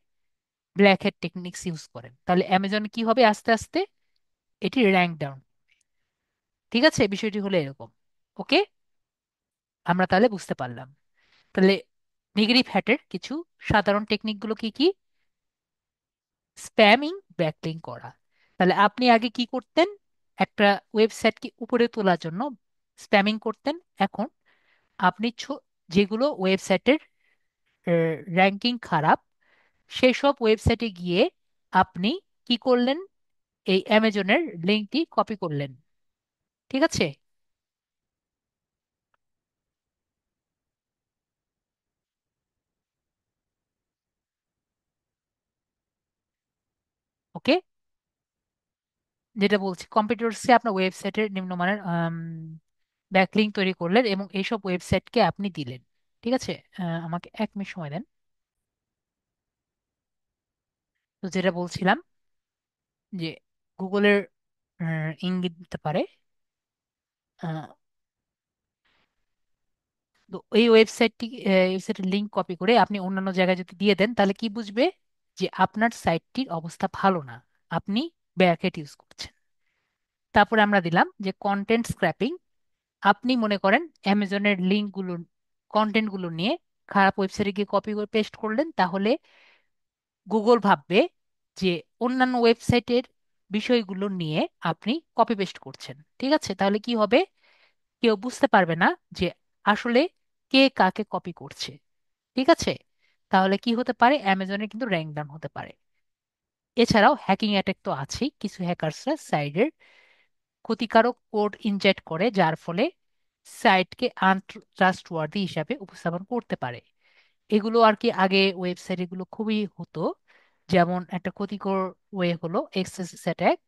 Speaker 1: ব্ল্যাক হ্যাট টেকনিক্স ইউজ করেন, তাহলে অ্যামাজন কি হবে আস্তে আস্তে? এটি র্যাঙ্ক ডাউন। ঠিক আছে, বিষয়টি হলো এরকম। ওকে, আমরা তাহলে বুঝতে পারলাম। তাহলে নেগেটিভ হ্যাটের কিছু সাধারণ টেকনিকগুলো কি কি? স্প্যামিং, ব্যাকলিং করা। তাহলে আপনি আগে কি করতেন? একটা ওয়েবসাইটকে উপরে তোলার জন্য স্প্যামিং করতেন। এখন আপনি যেগুলো ওয়েবসাইটের র্যাঙ্কিং খারাপ, সেই সব ওয়েবসাইটে গিয়ে আপনি কি করলেন? এই অ্যামাজনের লিঙ্কটি কপি করলেন। ঠিক আছে? ওকে, যেটা বলছি, কম্পিটিটরসে আপনার ওয়েবসাইটের নিম্নমানের ব্যাকলিঙ্ক তৈরি করলেন এবং এইসব ওয়েবসাইটকে আপনি দিলেন। ঠিক আছে, আমাকে 1 মিনিট সময় দেন। তো যেটা বলছিলাম যে গুগলের ইঙ্গিত দিতে পারে। আহ, তো এই ওয়েবসাইটের লিংক কপি করে আপনি অন্যান্য জায়গায় যদি দিয়ে দেন, তাহলে কি বুঝবে? যে আপনার সাইটটির অবস্থা ভালো না, আপনি ব্যাকএট ইউজ করছেন। তারপরে আমরা দিলাম যে কন্টেন্ট স্ক্র্যাপিং। আপনি মনে করেন অ্যামাজনের লিঙ্কগুলো, কন্টেন্টগুলো নিয়ে খারাপ ওয়েবসাইটে গিয়ে কপি করে পেস্ট করলেন, তাহলে গুগল ভাববে যে অন্যান্য ওয়েবসাইটের বিষয়গুলো নিয়ে আপনি কপি পেস্ট করছেন। ঠিক আছে, তাহলে কি হবে? কেউ বুঝতে পারবে না যে আসলে কে কাকে কপি করছে। ঠিক আছে, তাহলে কি হতে পারে? অ্যামাজনে কিন্তু র্যাঙ্ক ডাউন হতে পারে। এছাড়াও হ্যাকিং অ্যাটাক তো আছেই, কিছু হ্যাকারসরা সাইডের ক্ষতিকারক কোড ইনজেক্ট করে, যার ফলে সাইটকে আনট্রাস্টওয়ার্দি হিসাবে উপস্থাপন করতে পারে। এগুলো আর কি আগে ওয়েবসাইট এগুলো খুবই হতো। যেমন একটা ক্ষতিকর ওয়ে হলো XSS attack,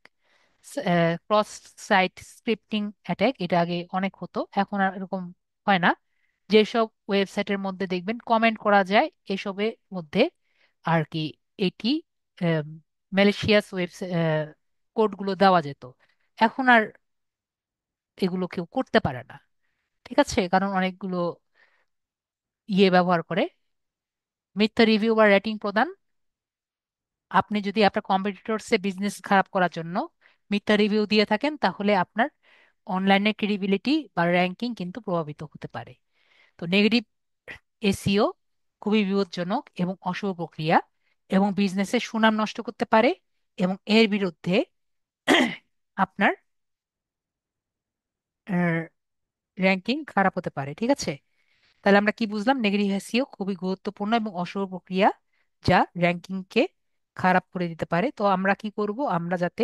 Speaker 1: cross site scripting attack. এটা আগে অনেক হতো, এখন আর এরকম হয় না। যেসব ওয়েবসাইটের মধ্যে দেখবেন কমেন্ট করা যায়, এসবের মধ্যে আর কি এটি ম্যালিশিয়াস ওয়েবসাইট কোডগুলো দেওয়া যেত। এখন আর এগুলো কেউ করতে পারে না। ঠিক আছে, কারণ অনেকগুলো ব্যবহার করে মিথ্যা রিভিউ বা রেটিং প্রদান। আপনি যদি আপনার কম্পিটিটরসে বিজনেস খারাপ করার জন্য মিথ্যা রিভিউ দিয়ে থাকেন, তাহলে আপনার অনলাইনে ক্রেডিবিলিটি বা র্যাঙ্কিং কিন্তু প্রভাবিত হতে পারে। তো নেগেটিভ এসইও খুবই বিপজ্জনক এবং অশুভ প্রক্রিয়া, এবং বিজনেসের সুনাম নষ্ট করতে পারে, এবং এর বিরুদ্ধে আপনার র্যাঙ্কিং খারাপ হতে পারে। ঠিক আছে, তাহলে আমরা কি বুঝলাম? নেগেটিভ এসইও খুবই গুরুত্বপূর্ণ এবং অশুভ প্রক্রিয়া, যা র্যাঙ্কিংকে খারাপ করে দিতে পারে। তো আমরা কি করব? আমরা যাতে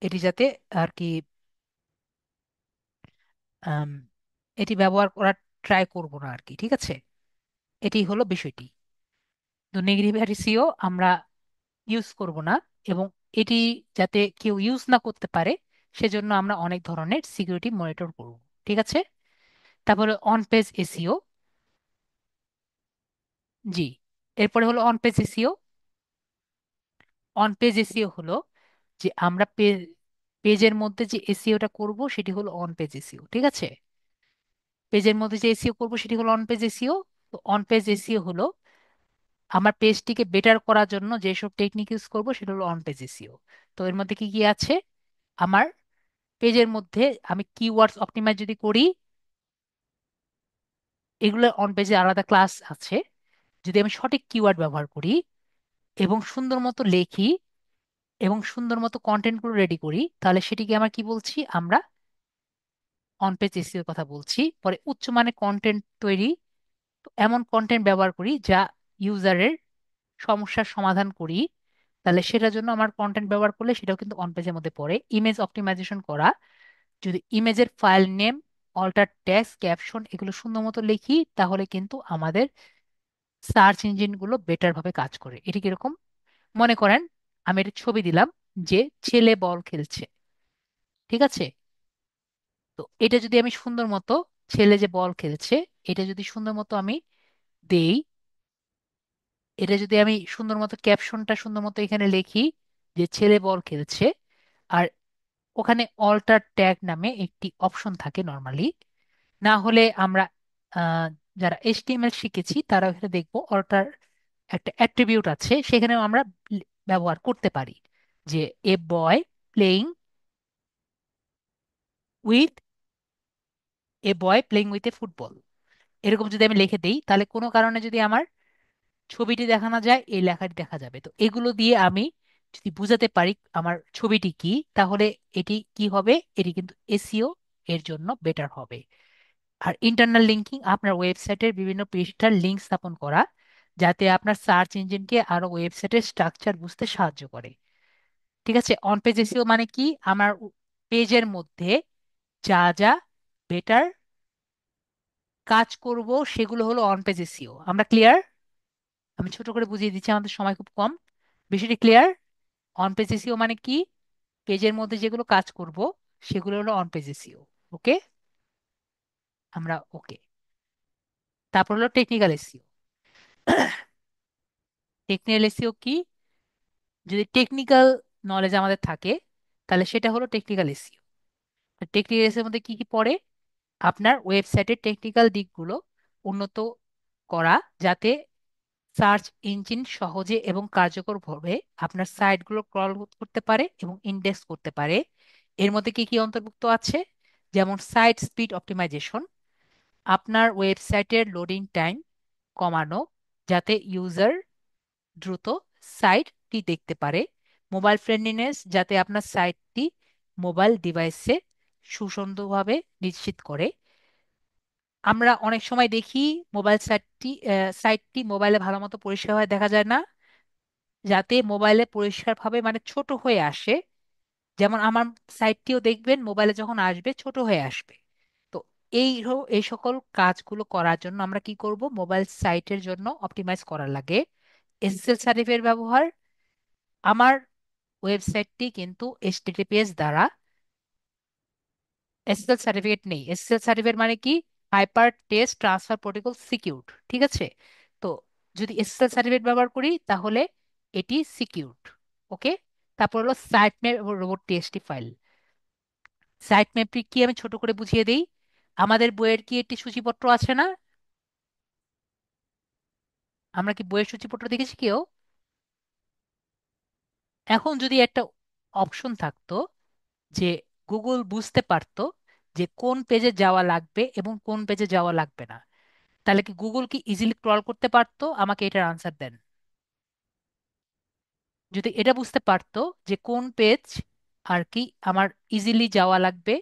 Speaker 1: এটি যাতে আর কি আম, এটি ব্যবহার করার ট্রাই করব না আর কি। ঠিক আছে, এটি হলো বিষয়টি। তো নেগেটিভ এসইও আমরা ইউজ করব না, এবং এটি যাতে কেউ ইউজ না করতে পারে সেজন্য আমরা অনেক ধরনের সিকিউরিটি মনিটর করব। ঠিক আছে, তারপরে অন পেজ এসইও। জি, এরপরে হলো on page SEO. On page SEO হলো যে আমরা পেজের মধ্যে যে এসইওটা করব সেটি হলো অন পেজ এসইও। ঠিক আছে, পেজের মধ্যে যে এসইও করব সেটি হলো অন পেজ এসইও। তো অন পেজ এসইও হলো আমার পেজটিকে বেটার করার জন্য যেসব টেকনিক ইউজ করব সেটা হলো অন পেজ এসইও। তো এর মধ্যে কি কি আছে? আমার পেজের মধ্যে আমি কিওয়ার্ডস অপটিমাইজ যদি করি, এগুলো অন পেজে আলাদা ক্লাস আছে। যদি আমি সঠিক কিওয়ার্ড ব্যবহার করি এবং সুন্দর মতো লেখি এবং সুন্দর মতো কন্টেন্টগুলো রেডি করি, তাহলে সেটিকে আমরা কি বলছি? আমরা অন পেজ এসইও কথা বলছি। পরে উচ্চমানের কন্টেন্ট তৈরি, তো এমন কন্টেন্ট ব্যবহার করি যা ইউজারের সমস্যার সমাধান করি, তাহলে সেটার জন্য আমার কন্টেন্ট ব্যবহার করলে সেটাও কিন্তু অন পেজের মধ্যে পড়ে। ইমেজ অপটিমাইজেশন করা, যদি ইমেজের file name, alter text, caption এগুলো সুন্দর মতো লিখি, তাহলে কিন্তু আমাদের সার্চ ইঞ্জিনগুলো বেটার ভাবে কাজ করে। এটি কিরকম? মনে করেন আমি একটা ছবি দিলাম যে ছেলে বল খেলছে। ঠিক আছে, তো এটা যদি আমি সুন্দর মতো, ছেলে যে বল খেলছে, এটা যদি সুন্দর মতো আমি দেই, এটা যদি আমি সুন্দর মতো ক্যাপশনটা সুন্দর মতো এখানে লিখি যে ছেলে বল খেলছে, আর ওখানে অল্টার ট্যাগ নামে একটি অপশন থাকে নর্মালি, না হলে আমরা আহ, যারা এইচটিএমএল শিখেছি তারা এখানে দেখবো অল্টার একটা অ্যাট্রিবিউট আছে, সেখানেও আমরা ব্যবহার করতে পারি যে এ বয় প্লেইং উইথ এ ফুটবল। এরকম যদি আমি লিখে দেই, তাহলে কোনো কারণে যদি আমার ছবিটি দেখানো যায়, এই লেখাটি দেখা যাবে। তো এগুলো দিয়ে আমি যদি বুঝাতে পারি আমার ছবিটি কি, তাহলে এটি কি হবে, এটি কিন্তু এসইও এর জন্য বেটার হবে। আর ইন্টারনাল লিঙ্কিং, আপনার ওয়েবসাইটের বিভিন্ন পৃষ্ঠার লিঙ্ক স্থাপন করা, যাতে আপনার সার্চ ইঞ্জিনকে আরো ওয়েবসাইটের স্ট্রাকচার বুঝতে সাহায্য করে। ঠিক আছে, অন পেজ এসইও মানে কি, আমার পেজের মধ্যে যা যা বেটার কাজ করব সেগুলো হলো অন পেজ এসইও। আমরা ক্লিয়ার? আমি ছোট করে বুঝিয়ে দিচ্ছি, আমাদের সময় খুব কম। বিষয়টি ক্লিয়ার? অন পেজ এসইও মানে কি, পেজের মধ্যে যেগুলো কাজ করব সেগুলো হলো অন পেজ এসইও। ওকে, আমরা ওকে। তারপর হলো টেকনিক্যাল এসইও। টেকনিক্যাল এসইও কি, যদি টেকনিক্যাল নলেজ আমাদের থাকে তাহলে সেটা হলো টেকনিক্যাল এসইও। টেকনিক্যাল এসইওর মধ্যে কি কি পড়ে, আপনার ওয়েবসাইটের টেকনিক্যাল দিকগুলো উন্নত করা, যাতে সার্চ ইঞ্জিন সহজে এবং কার্যকরভাবে আপনার সাইটগুলো ক্রল করতে পারে এবং ইন্ডেক্স করতে পারে। এর মধ্যে কি কি অন্তর্ভুক্ত আছে, যেমন সাইট স্পিড অপটিমাইজেশন, আপনার ওয়েবসাইটের লোডিং টাইম কমানো যাতে ইউজার দ্রুত সাইটটি দেখতে পারে। মোবাইল ফ্রেন্ডলিনেস, যাতে আপনার সাইটটি মোবাইল ডিভাইসে সুসংহতভাবে নিশ্চিত করে। আমরা অনেক সময় দেখি মোবাইল সাইটটি মোবাইলে ভালো মতো পরিষ্কার হয়ে দেখা যায় না, যাতে মোবাইলে পরিষ্কারভাবে মানে ছোট হয়ে আসে। যেমন আমার সাইটটিও দেখবেন মোবাইলে যখন আসবে ছোট হয়ে আসবে। তো এই সকল কাজগুলো করার জন্য আমরা কি করব, মোবাইল সাইটের জন্য অপটিমাইজ করার লাগে এসএসএল সার্টিফিকেট ব্যবহার। আমার ওয়েবসাইটটি কিন্তু এইচটিটিপিএস দ্বারা, এসএসএল সার্টিফিকেট নেই। এসএসএল সার্টিফিকেট মানে কি, hyper test transfer protocol secured. ঠিক আছে, তো যদি এসএসএল সার্টিফিকেট ব্যবহার করি তাহলে এটি সিকিউরড। ওকে, তারপর হলো সাইট ম্যাপ এবং রোবট টিএক্সটি ফাইল। সাইট ম্যাপটি কি আমি ছোট করে বুঝিয়ে দিই। আমাদের বইয়ের কি একটি সূচিপত্র আছে না, আমরা কি বইয়ের সূচিপত্র দেখেছি কেউ? এখন যদি একটা অপশন থাকতো যে গুগল বুঝতে পারতো যে কোন পেজে যাওয়া লাগবে এবং কোন পেজে যাওয়া লাগবে না, তাহলে কি গুগল কি ইজিলি ক্রল করতে পারতো? আমাকে এটার আনসার দেন। যদি এটা বুঝতে পারতো যে কোন পেজ আর কি আমার ইজিলি যাওয়া লাগবে,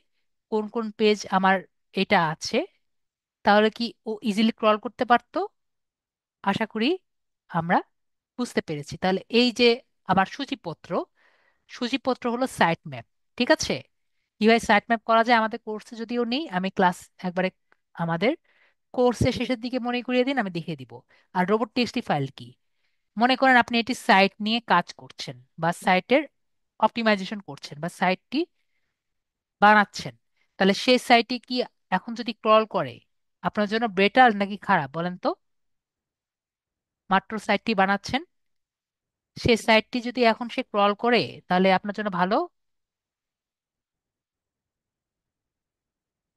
Speaker 1: কোন কোন পেজ আমার এটা আছে, তাহলে কি ও ইজিলি ক্রল করতে পারতো? আশা করি আমরা বুঝতে পেরেছি। তাহলে এই যে আমার সূচিপত্র, সূচিপত্র হলো সাইট ম্যাপ। ঠিক আছে, কিভাবে সাইট ম্যাপ করা যায় আমাদের কোর্সে যদিও নেই, আমি ক্লাস একবারে আমাদের কোর্সের শেষের দিকে মনে করিয়ে দিন, আমি দেখিয়ে দিব। আর রোবট টিএক্সটি ফাইল কি, মনে করেন আপনি এটি সাইট নিয়ে কাজ করছেন বা সাইটের অপটিমাইজেশন করছেন বা সাইটটি বানাচ্ছেন, তাহলে সেই সাইটটি কি এখন যদি ক্রল করে আপনার জন্য বেটার নাকি খারাপ বলেন তো? মাত্র সাইটটি বানাচ্ছেন, সেই সাইটটি যদি এখন সে ক্রল করে তাহলে আপনার জন্য ভালো।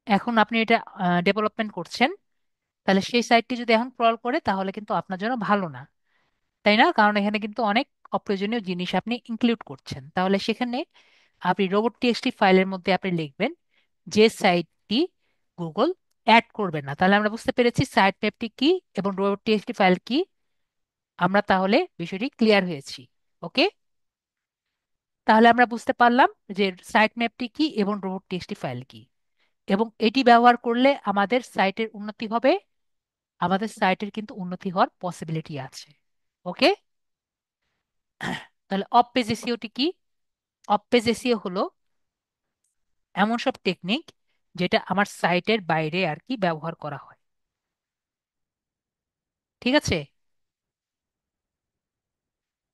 Speaker 1: এখন আপনি এটা ডেভেলপমেন্ট করছেন, তাহলে সেই সাইটটি যদি এখন ক্রল করে তাহলে কিন্তু আপনার জন্য ভালো না, তাই না? কারণ এখানে কিন্তু অনেক অপ্রয়োজনীয় জিনিস আপনি ইনক্লুড করছেন। তাহলে সেখানে আপনি রোবট টিএক্সটি ফাইলের মধ্যে আপনি লিখবেন যে সাইটটি গুগল অ্যাড করবে না। তাহলে আমরা বুঝতে পেরেছি সাইট ম্যাপটি কি এবং রোবট টিএক্সটি ফাইল কি। আমরা তাহলে বিষয়টি ক্লিয়ার হয়েছি। ওকে, তাহলে আমরা বুঝতে পারলাম যে সাইট ম্যাপটি কি এবং রোবট টিএক্সটি ফাইল কি, এবং এটি ব্যবহার করলে আমাদের সাইটের উন্নতি হবে, আমাদের সাইটের কিন্তু উন্নতি হওয়ার পসিবিলিটি আছে। ওকে, তাহলে অফ পেজ এসইওটি কি? অফ পেজ এসইও হলো এমন সব টেকনিক যেটা আমার সাইটের বাইরে আর কি ব্যবহার করা হয়। ঠিক আছে,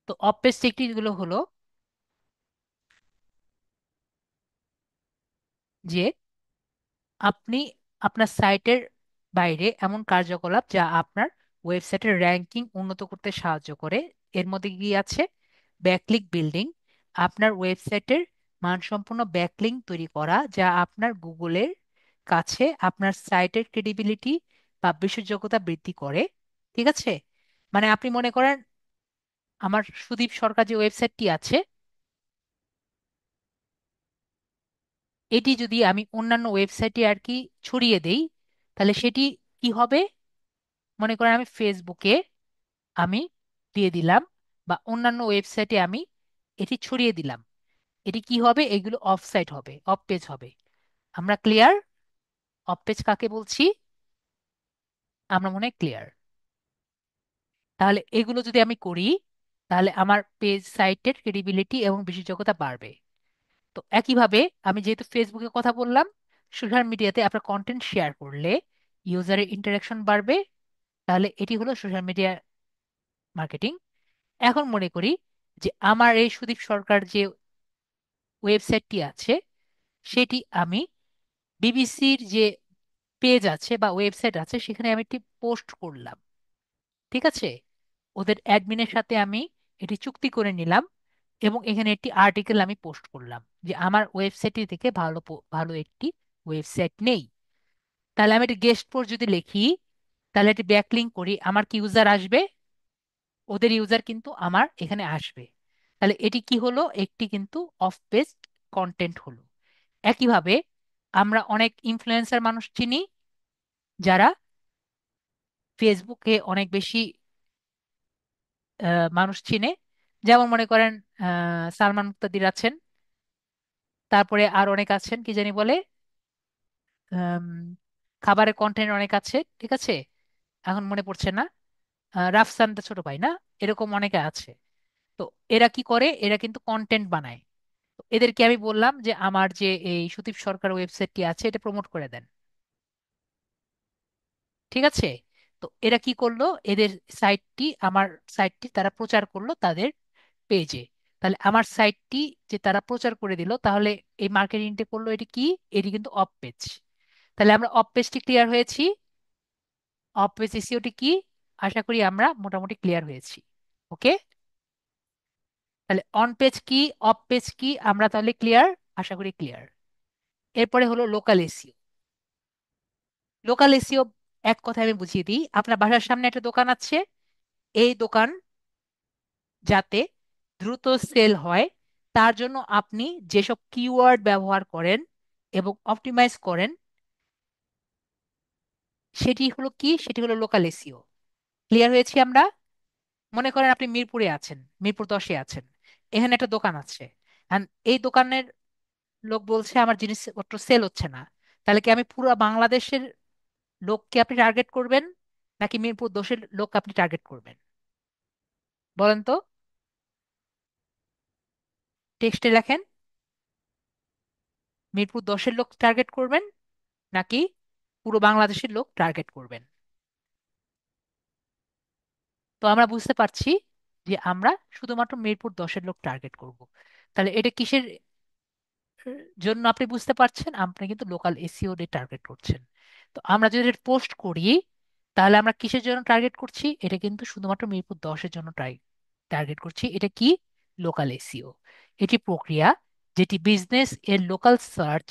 Speaker 1: তো অফ পেজ টেকনিক গুলো হলো যে আপনি আপনার সাইটের বাইরে এমন কার্যকলাপ যা আপনার ওয়েবসাইটের র্যাঙ্কিং উন্নত করতে সাহায্য করে। এর মধ্যে কি আছে? ব্যাকলিক বিল্ডিং, আপনার ওয়েবসাইটের মানসম্পন্ন ব্যাকলিঙ্ক তৈরি করা যা আপনার গুগলের কাছে আপনার সাইটের ক্রেডিবিলিটি বা বিশ্বাসযোগ্যতা বৃদ্ধি করে। ঠিক আছে? মানে আপনি মনে করেন আমার সুদীপ সরকার যে ওয়েবসাইটটি আছে, এটি যদি আমি অন্যান্য ওয়েবসাইটে আর কি ছড়িয়ে দেই, তাহলে সেটি কি হবে? মনে করেন আমি ফেসবুকে আমি দিয়ে দিলাম, বা অন্যান্য ওয়েবসাইটে আমি এটি ছড়িয়ে দিলাম, এটি কি হবে? এগুলো অফ সাইট হবে, অফ পেজ হবে। আমরা ক্লিয়ার? অফ পেজ কাকে বলছি? আমরা মনে হয় ক্লিয়ার। তাহলে এগুলো যদি আমি করি, তাহলে আমার পেজ সাইটের ক্রেডিবিলিটি এবং বিশ্বাসযোগ্যতা বাড়বে। তো একইভাবে আমি যেহেতু ফেসবুকে কথা বললাম, সোশ্যাল মিডিয়াতে আপনার কন্টেন্ট শেয়ার করলে ইউজারের ইন্টারাকশন বাড়বে। তাহলে এটি হলো সোশ্যাল মিডিয়া মার্কেটিং। এখন মনে করি যে আমার এই সুদীপ সরকার যে ওয়েবসাইটটি আছে, সেটি আমি বিবিসির যে পেজ আছে বা ওয়েবসাইট আছে সেখানে আমি একটি পোস্ট করলাম। ঠিক আছে? ওদের অ্যাডমিনের সাথে আমি এটি চুক্তি করে নিলাম, এবং এখানে একটি আর্টিকেল আমি পোস্ট করলাম যে আমার ওয়েবসাইটটি থেকে ভালো ভালো একটি ওয়েবসাইট নেই। তাহলে আমি একটি গেস্ট পোস্ট যদি লিখি, তাহলে একটি ব্যাকলিঙ্ক করি, আমার কি ইউজার আসবে? ওদের ইউজার কিন্তু আমার এখানে আসবে। তাহলে এটি কি হলো? একটি কিন্তু অফ পেজ কন্টেন্ট হলো। একইভাবে আমরা অনেক ইনফ্লুয়েন্সার মানুষ চিনি যারা ফেসবুকে অনেক বেশি মানুষ চিনে। যেমন মনে করেন সালমান মুক্তাদির আছেন, তারপরে আর অনেক আছেন, কি জানি বলে, আম, খাবারের কন্টেন্ট অনেক আছে। ঠিক আছে? এখন মনে পড়ছে না। রাফসান তো ছোট ভাই না? এরকম অনেকে আছে। তো এরা কি করে? এরা কিন্তু কন্টেন্ট বানায়। তো এদেরকে আমি বললাম যে আমার যে এই সুদীপ সরকার ওয়েবসাইটটি আছে এটা প্রমোট করে দেন। ঠিক আছে? তো এরা কি করলো? এদের সাইটটি, আমার সাইটটি তারা প্রচার করলো তাদের পেজে। তাহলে আমার সাইটটি যে তারা প্রচার করে দিল, তাহলে এই মার্কেটিংটা করলো, এটি কি? এটি কিন্তু অফ পেজ। তাহলে আমরা অফ পেজটি ক্লিয়ার হয়েছি। অফ পেজ এসইওটি কি? আশা করি আমরা মোটামুটি ক্লিয়ার হয়েছি। ওকে? তাহলে অন পেজ কি, অফ পেজ কি, আমরা তাহলে ক্লিয়ার? আশা করি ক্লিয়ার। এরপরে হলো লোকাল এসইও। লোকাল এসইও এক কথায় আমি বুঝিয়ে দিই। আপনার বাসার সামনে একটা দোকান আছে, এই দোকান যাতে দ্রুত সেল হয়, তার জন্য আপনি যেসব কিওয়ার্ড ব্যবহার করেন এবং অপটিমাইজ করেন, সেটি হলো কি? সেটি হলো লোকাল এসইও। ক্লিয়ার হয়েছি আমরা? মনে করেন আপনি মিরপুরে আছেন, মিরপুর 10-এ আছেন, এখানে একটা দোকান আছে, and এই দোকানের লোক বলছে আমার জিনিসপত্র সেল হচ্ছে না। তাহলে কি আমি পুরো বাংলাদেশের লোককে আপনি টার্গেট করবেন, নাকি মিরপুর 10-এর লোক আপনি টার্গেট করবেন? বলেন তো, টেক্সটে লেখেন। মিরপুর 10-এর লোক টার্গেট করবেন, নাকি পুরো বাংলাদেশের লোক টার্গেট করবেন? তো আমরা বুঝতে পারছি যে আমরা শুধুমাত্র মিরপুর 10-এর লোক টার্গেট করব। তাহলে এটা কিসের জন্য আপনি বুঝতে পারছেন? আপনি কিন্তু লোকাল এসইও দিয়ে টার্গেট করছেন। তো আমরা যদি পোস্ট করি, তাহলে আমরা কিসের জন্য টার্গেট করছি? এটা কিন্তু শুধুমাত্র মিরপুর 10-এর জন্য টার্গেট করছি। এটা কি? Local SEO. এটি প্রক্রিয়া যেটি বিজনেস এর লোকাল সার্চ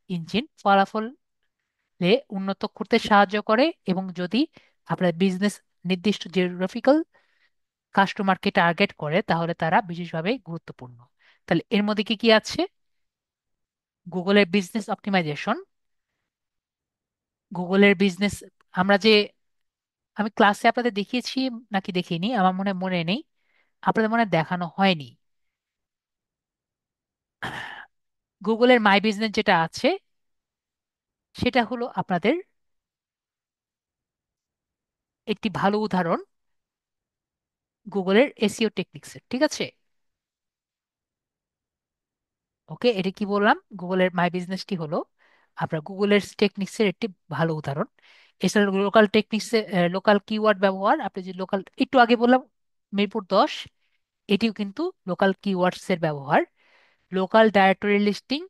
Speaker 1: ইঞ্জিন ফলাফলে উন্নত করতে সাহায্য করে, এবং যদি আপনার বিজনেস নির্দিষ্ট জিওগ্রাফিক্যাল কাস্টমারকে টার্গেট করে তাহলে তারা বিশেষভাবে গুরুত্বপূর্ণ। তাহলে এর মধ্যে কি কি আছে? গুগলের বিজনেস অপটিমাইজেশন, গুগলের বিজনেস, আমরা যে, আমি ক্লাসে আপনাদের দেখিয়েছি নাকি দেখিনি আমার মনে নেই, আপনাদের মনে হয় দেখানো হয়নি। গুগলের মাই বিজনেস যেটা আছে, সেটা হলো আপনাদের একটি ভালো উদাহরণ গুগলের এসইও টেকনিক্সের। ঠিক আছে? ওকে, এটা কি বললাম? গুগলের মাই বিজনেসটি হলো আপনার গুগলের টেকনিক্সের একটি ভালো উদাহরণ। এছাড়া লোকাল টেকনিক্সে লোকাল কিওয়ার্ড ব্যবহার, আপনি যে লোকাল একটু আগে বললাম মিরপুর 10, এটিও কিন্তু লোকাল কিওয়ার্ডস এর ব্যবহার। লোকাল ডাইরেক্টরি লিস্টিং,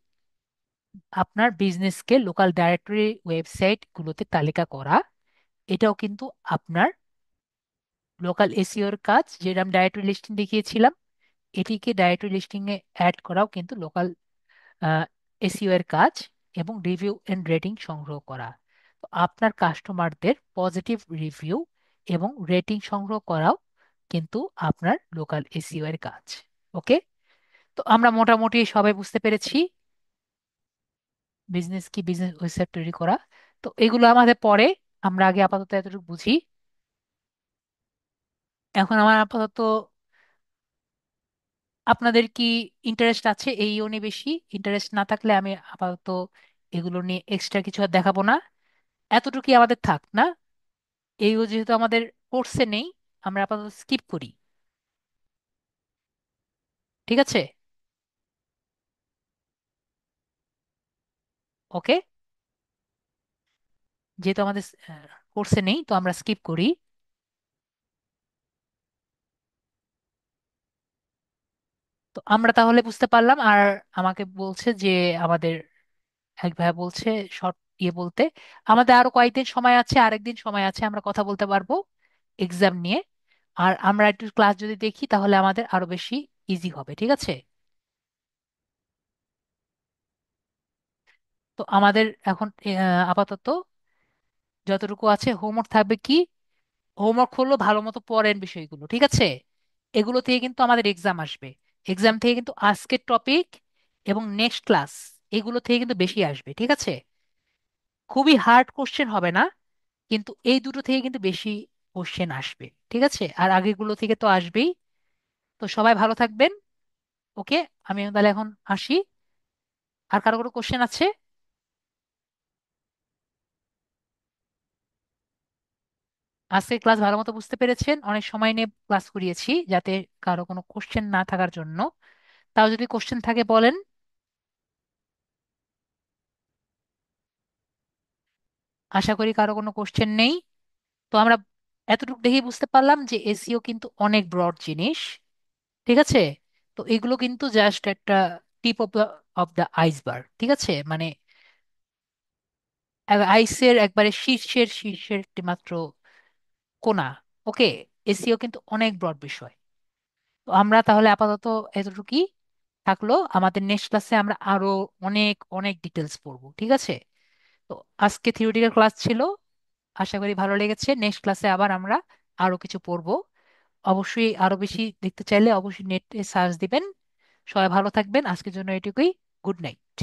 Speaker 1: আপনার বিজনেসকে লোকাল ডাইরেক্টরি ওয়েবসাইট গুলোতে তালিকা করা, এটাও কিন্তু আপনার লোকাল এসইওর কাজ। যেটা আমি ডাইরেক্টরি লিস্টিং দেখিয়েছিলাম, এটিকে ডাইরেক্টরি লিস্টিং এ অ্যাড করাও কিন্তু লোকাল এসইও এর কাজ। এবং রিভিউ এন্ড রেটিং সংগ্রহ করা, তো আপনার কাস্টমারদের পজিটিভ রিভিউ এবং রেটিং সংগ্রহ করাও কিন্তু আপনার লোকাল এসইও এর কাজ। ওকে, তো আমরা মোটামুটি সবাই বুঝতে পেরেছি বিজনেস কি, বিজনেস ওয়েবসাইট তৈরি করা। তো এগুলো আমাদের পরে, আমরা আগে আপাতত এতটুকু বুঝি। এখন আমার আপাতত, আপনাদের কি ইন্টারেস্ট আছে এই নিয়ে? বেশি ইন্টারেস্ট না থাকলে আমি আপাতত এগুলো নিয়ে এক্সট্রা কিছু আর দেখাবো না, এতটুকুই আমাদের থাক না। এইও যেহেতু আমাদের কোর্সে নেই, আমরা আপাতত স্কিপ করি। ঠিক আছে? ওকে, যেহেতু আমাদের কোর্সে নেই, তো আমরা স্কিপ করি। তো আমরা তাহলে বুঝতে পারলাম। আর আমাকে বলছে যে, আমাদের এক ভাই বলছে শর্ট ইয়ে বলতে, আমাদের আরো কয়েকদিন সময় আছে, আরেকদিন সময় আছে, আমরা কথা বলতে পারবো এক্সাম নিয়ে। আর আমরা একটু ক্লাস যদি দেখি তাহলে আমাদের আরো বেশি ইজি হবে। ঠিক আছে? তো আমাদের এখন আপাতত যতটুকু আছে, হোমওয়ার্ক থাকবে কি, হোমওয়ার্ক হলো ভালো মতো পড়েন বিষয়গুলো। ঠিক আছে? এগুলো থেকে কিন্তু আমাদের এক্সাম আসবে। এক্সাম থেকে কিন্তু আজকের টপিক এবং নেক্সট ক্লাস, এগুলো থেকে কিন্তু বেশি আসবে। ঠিক আছে? খুবই হার্ড কোশ্চেন হবে না, কিন্তু এই দুটো থেকে কিন্তু বেশি কোশ্চেন আসবে। ঠিক আছে? আর আগেগুলো থেকে তো আসবেই। তো সবাই ভালো থাকবেন। ওকে, আমি তাহলে এখন আসি। আর কারো কোনো কোশ্চেন আছে? আজকে ক্লাস ভালো মতো বুঝতে পেরেছেন? অনেক সময় নিয়ে ক্লাস করিয়েছি যাতে কারো কোনো কোশ্চেন না থাকার জন্য। তাও যদি কোশ্চেন থাকে বলেন। আশা করি কারো কোনো কোশ্চেন নেই। তো আমরা এতটুকু দেখেই বুঝতে পারলাম যে এসইও কিন্তু অনেক ব্রড জিনিস। ঠিক আছে? তো এগুলো কিন্তু জাস্ট একটা টিপ অফ দ্য আইসবার্গ। ঠিক আছে? মানে আইসের একবারে শীর্ষের শীর্ষের একটি মাত্র কোণা। ওকে, এসইও কিন্তু অনেক ব্রড বিষয়। তো আমরা তাহলে আপাতত এতটুকুই থাকলো। আমাদের নেক্সট ক্লাসে আমরা আরো অনেক অনেক ডিটেলস পড়বো। ঠিক আছে? তো আজকে থিওরিটিক্যাল ক্লাস ছিল, আশা করি ভালো লেগেছে। নেক্সট ক্লাসে আবার আমরা আরো কিছু পড়বো। অবশ্যই আরো বেশি দেখতে চাইলে অবশ্যই নেটে সার্চ দিবেন। সবাই ভালো থাকবেন, আজকের জন্য এটুকুই। Good night.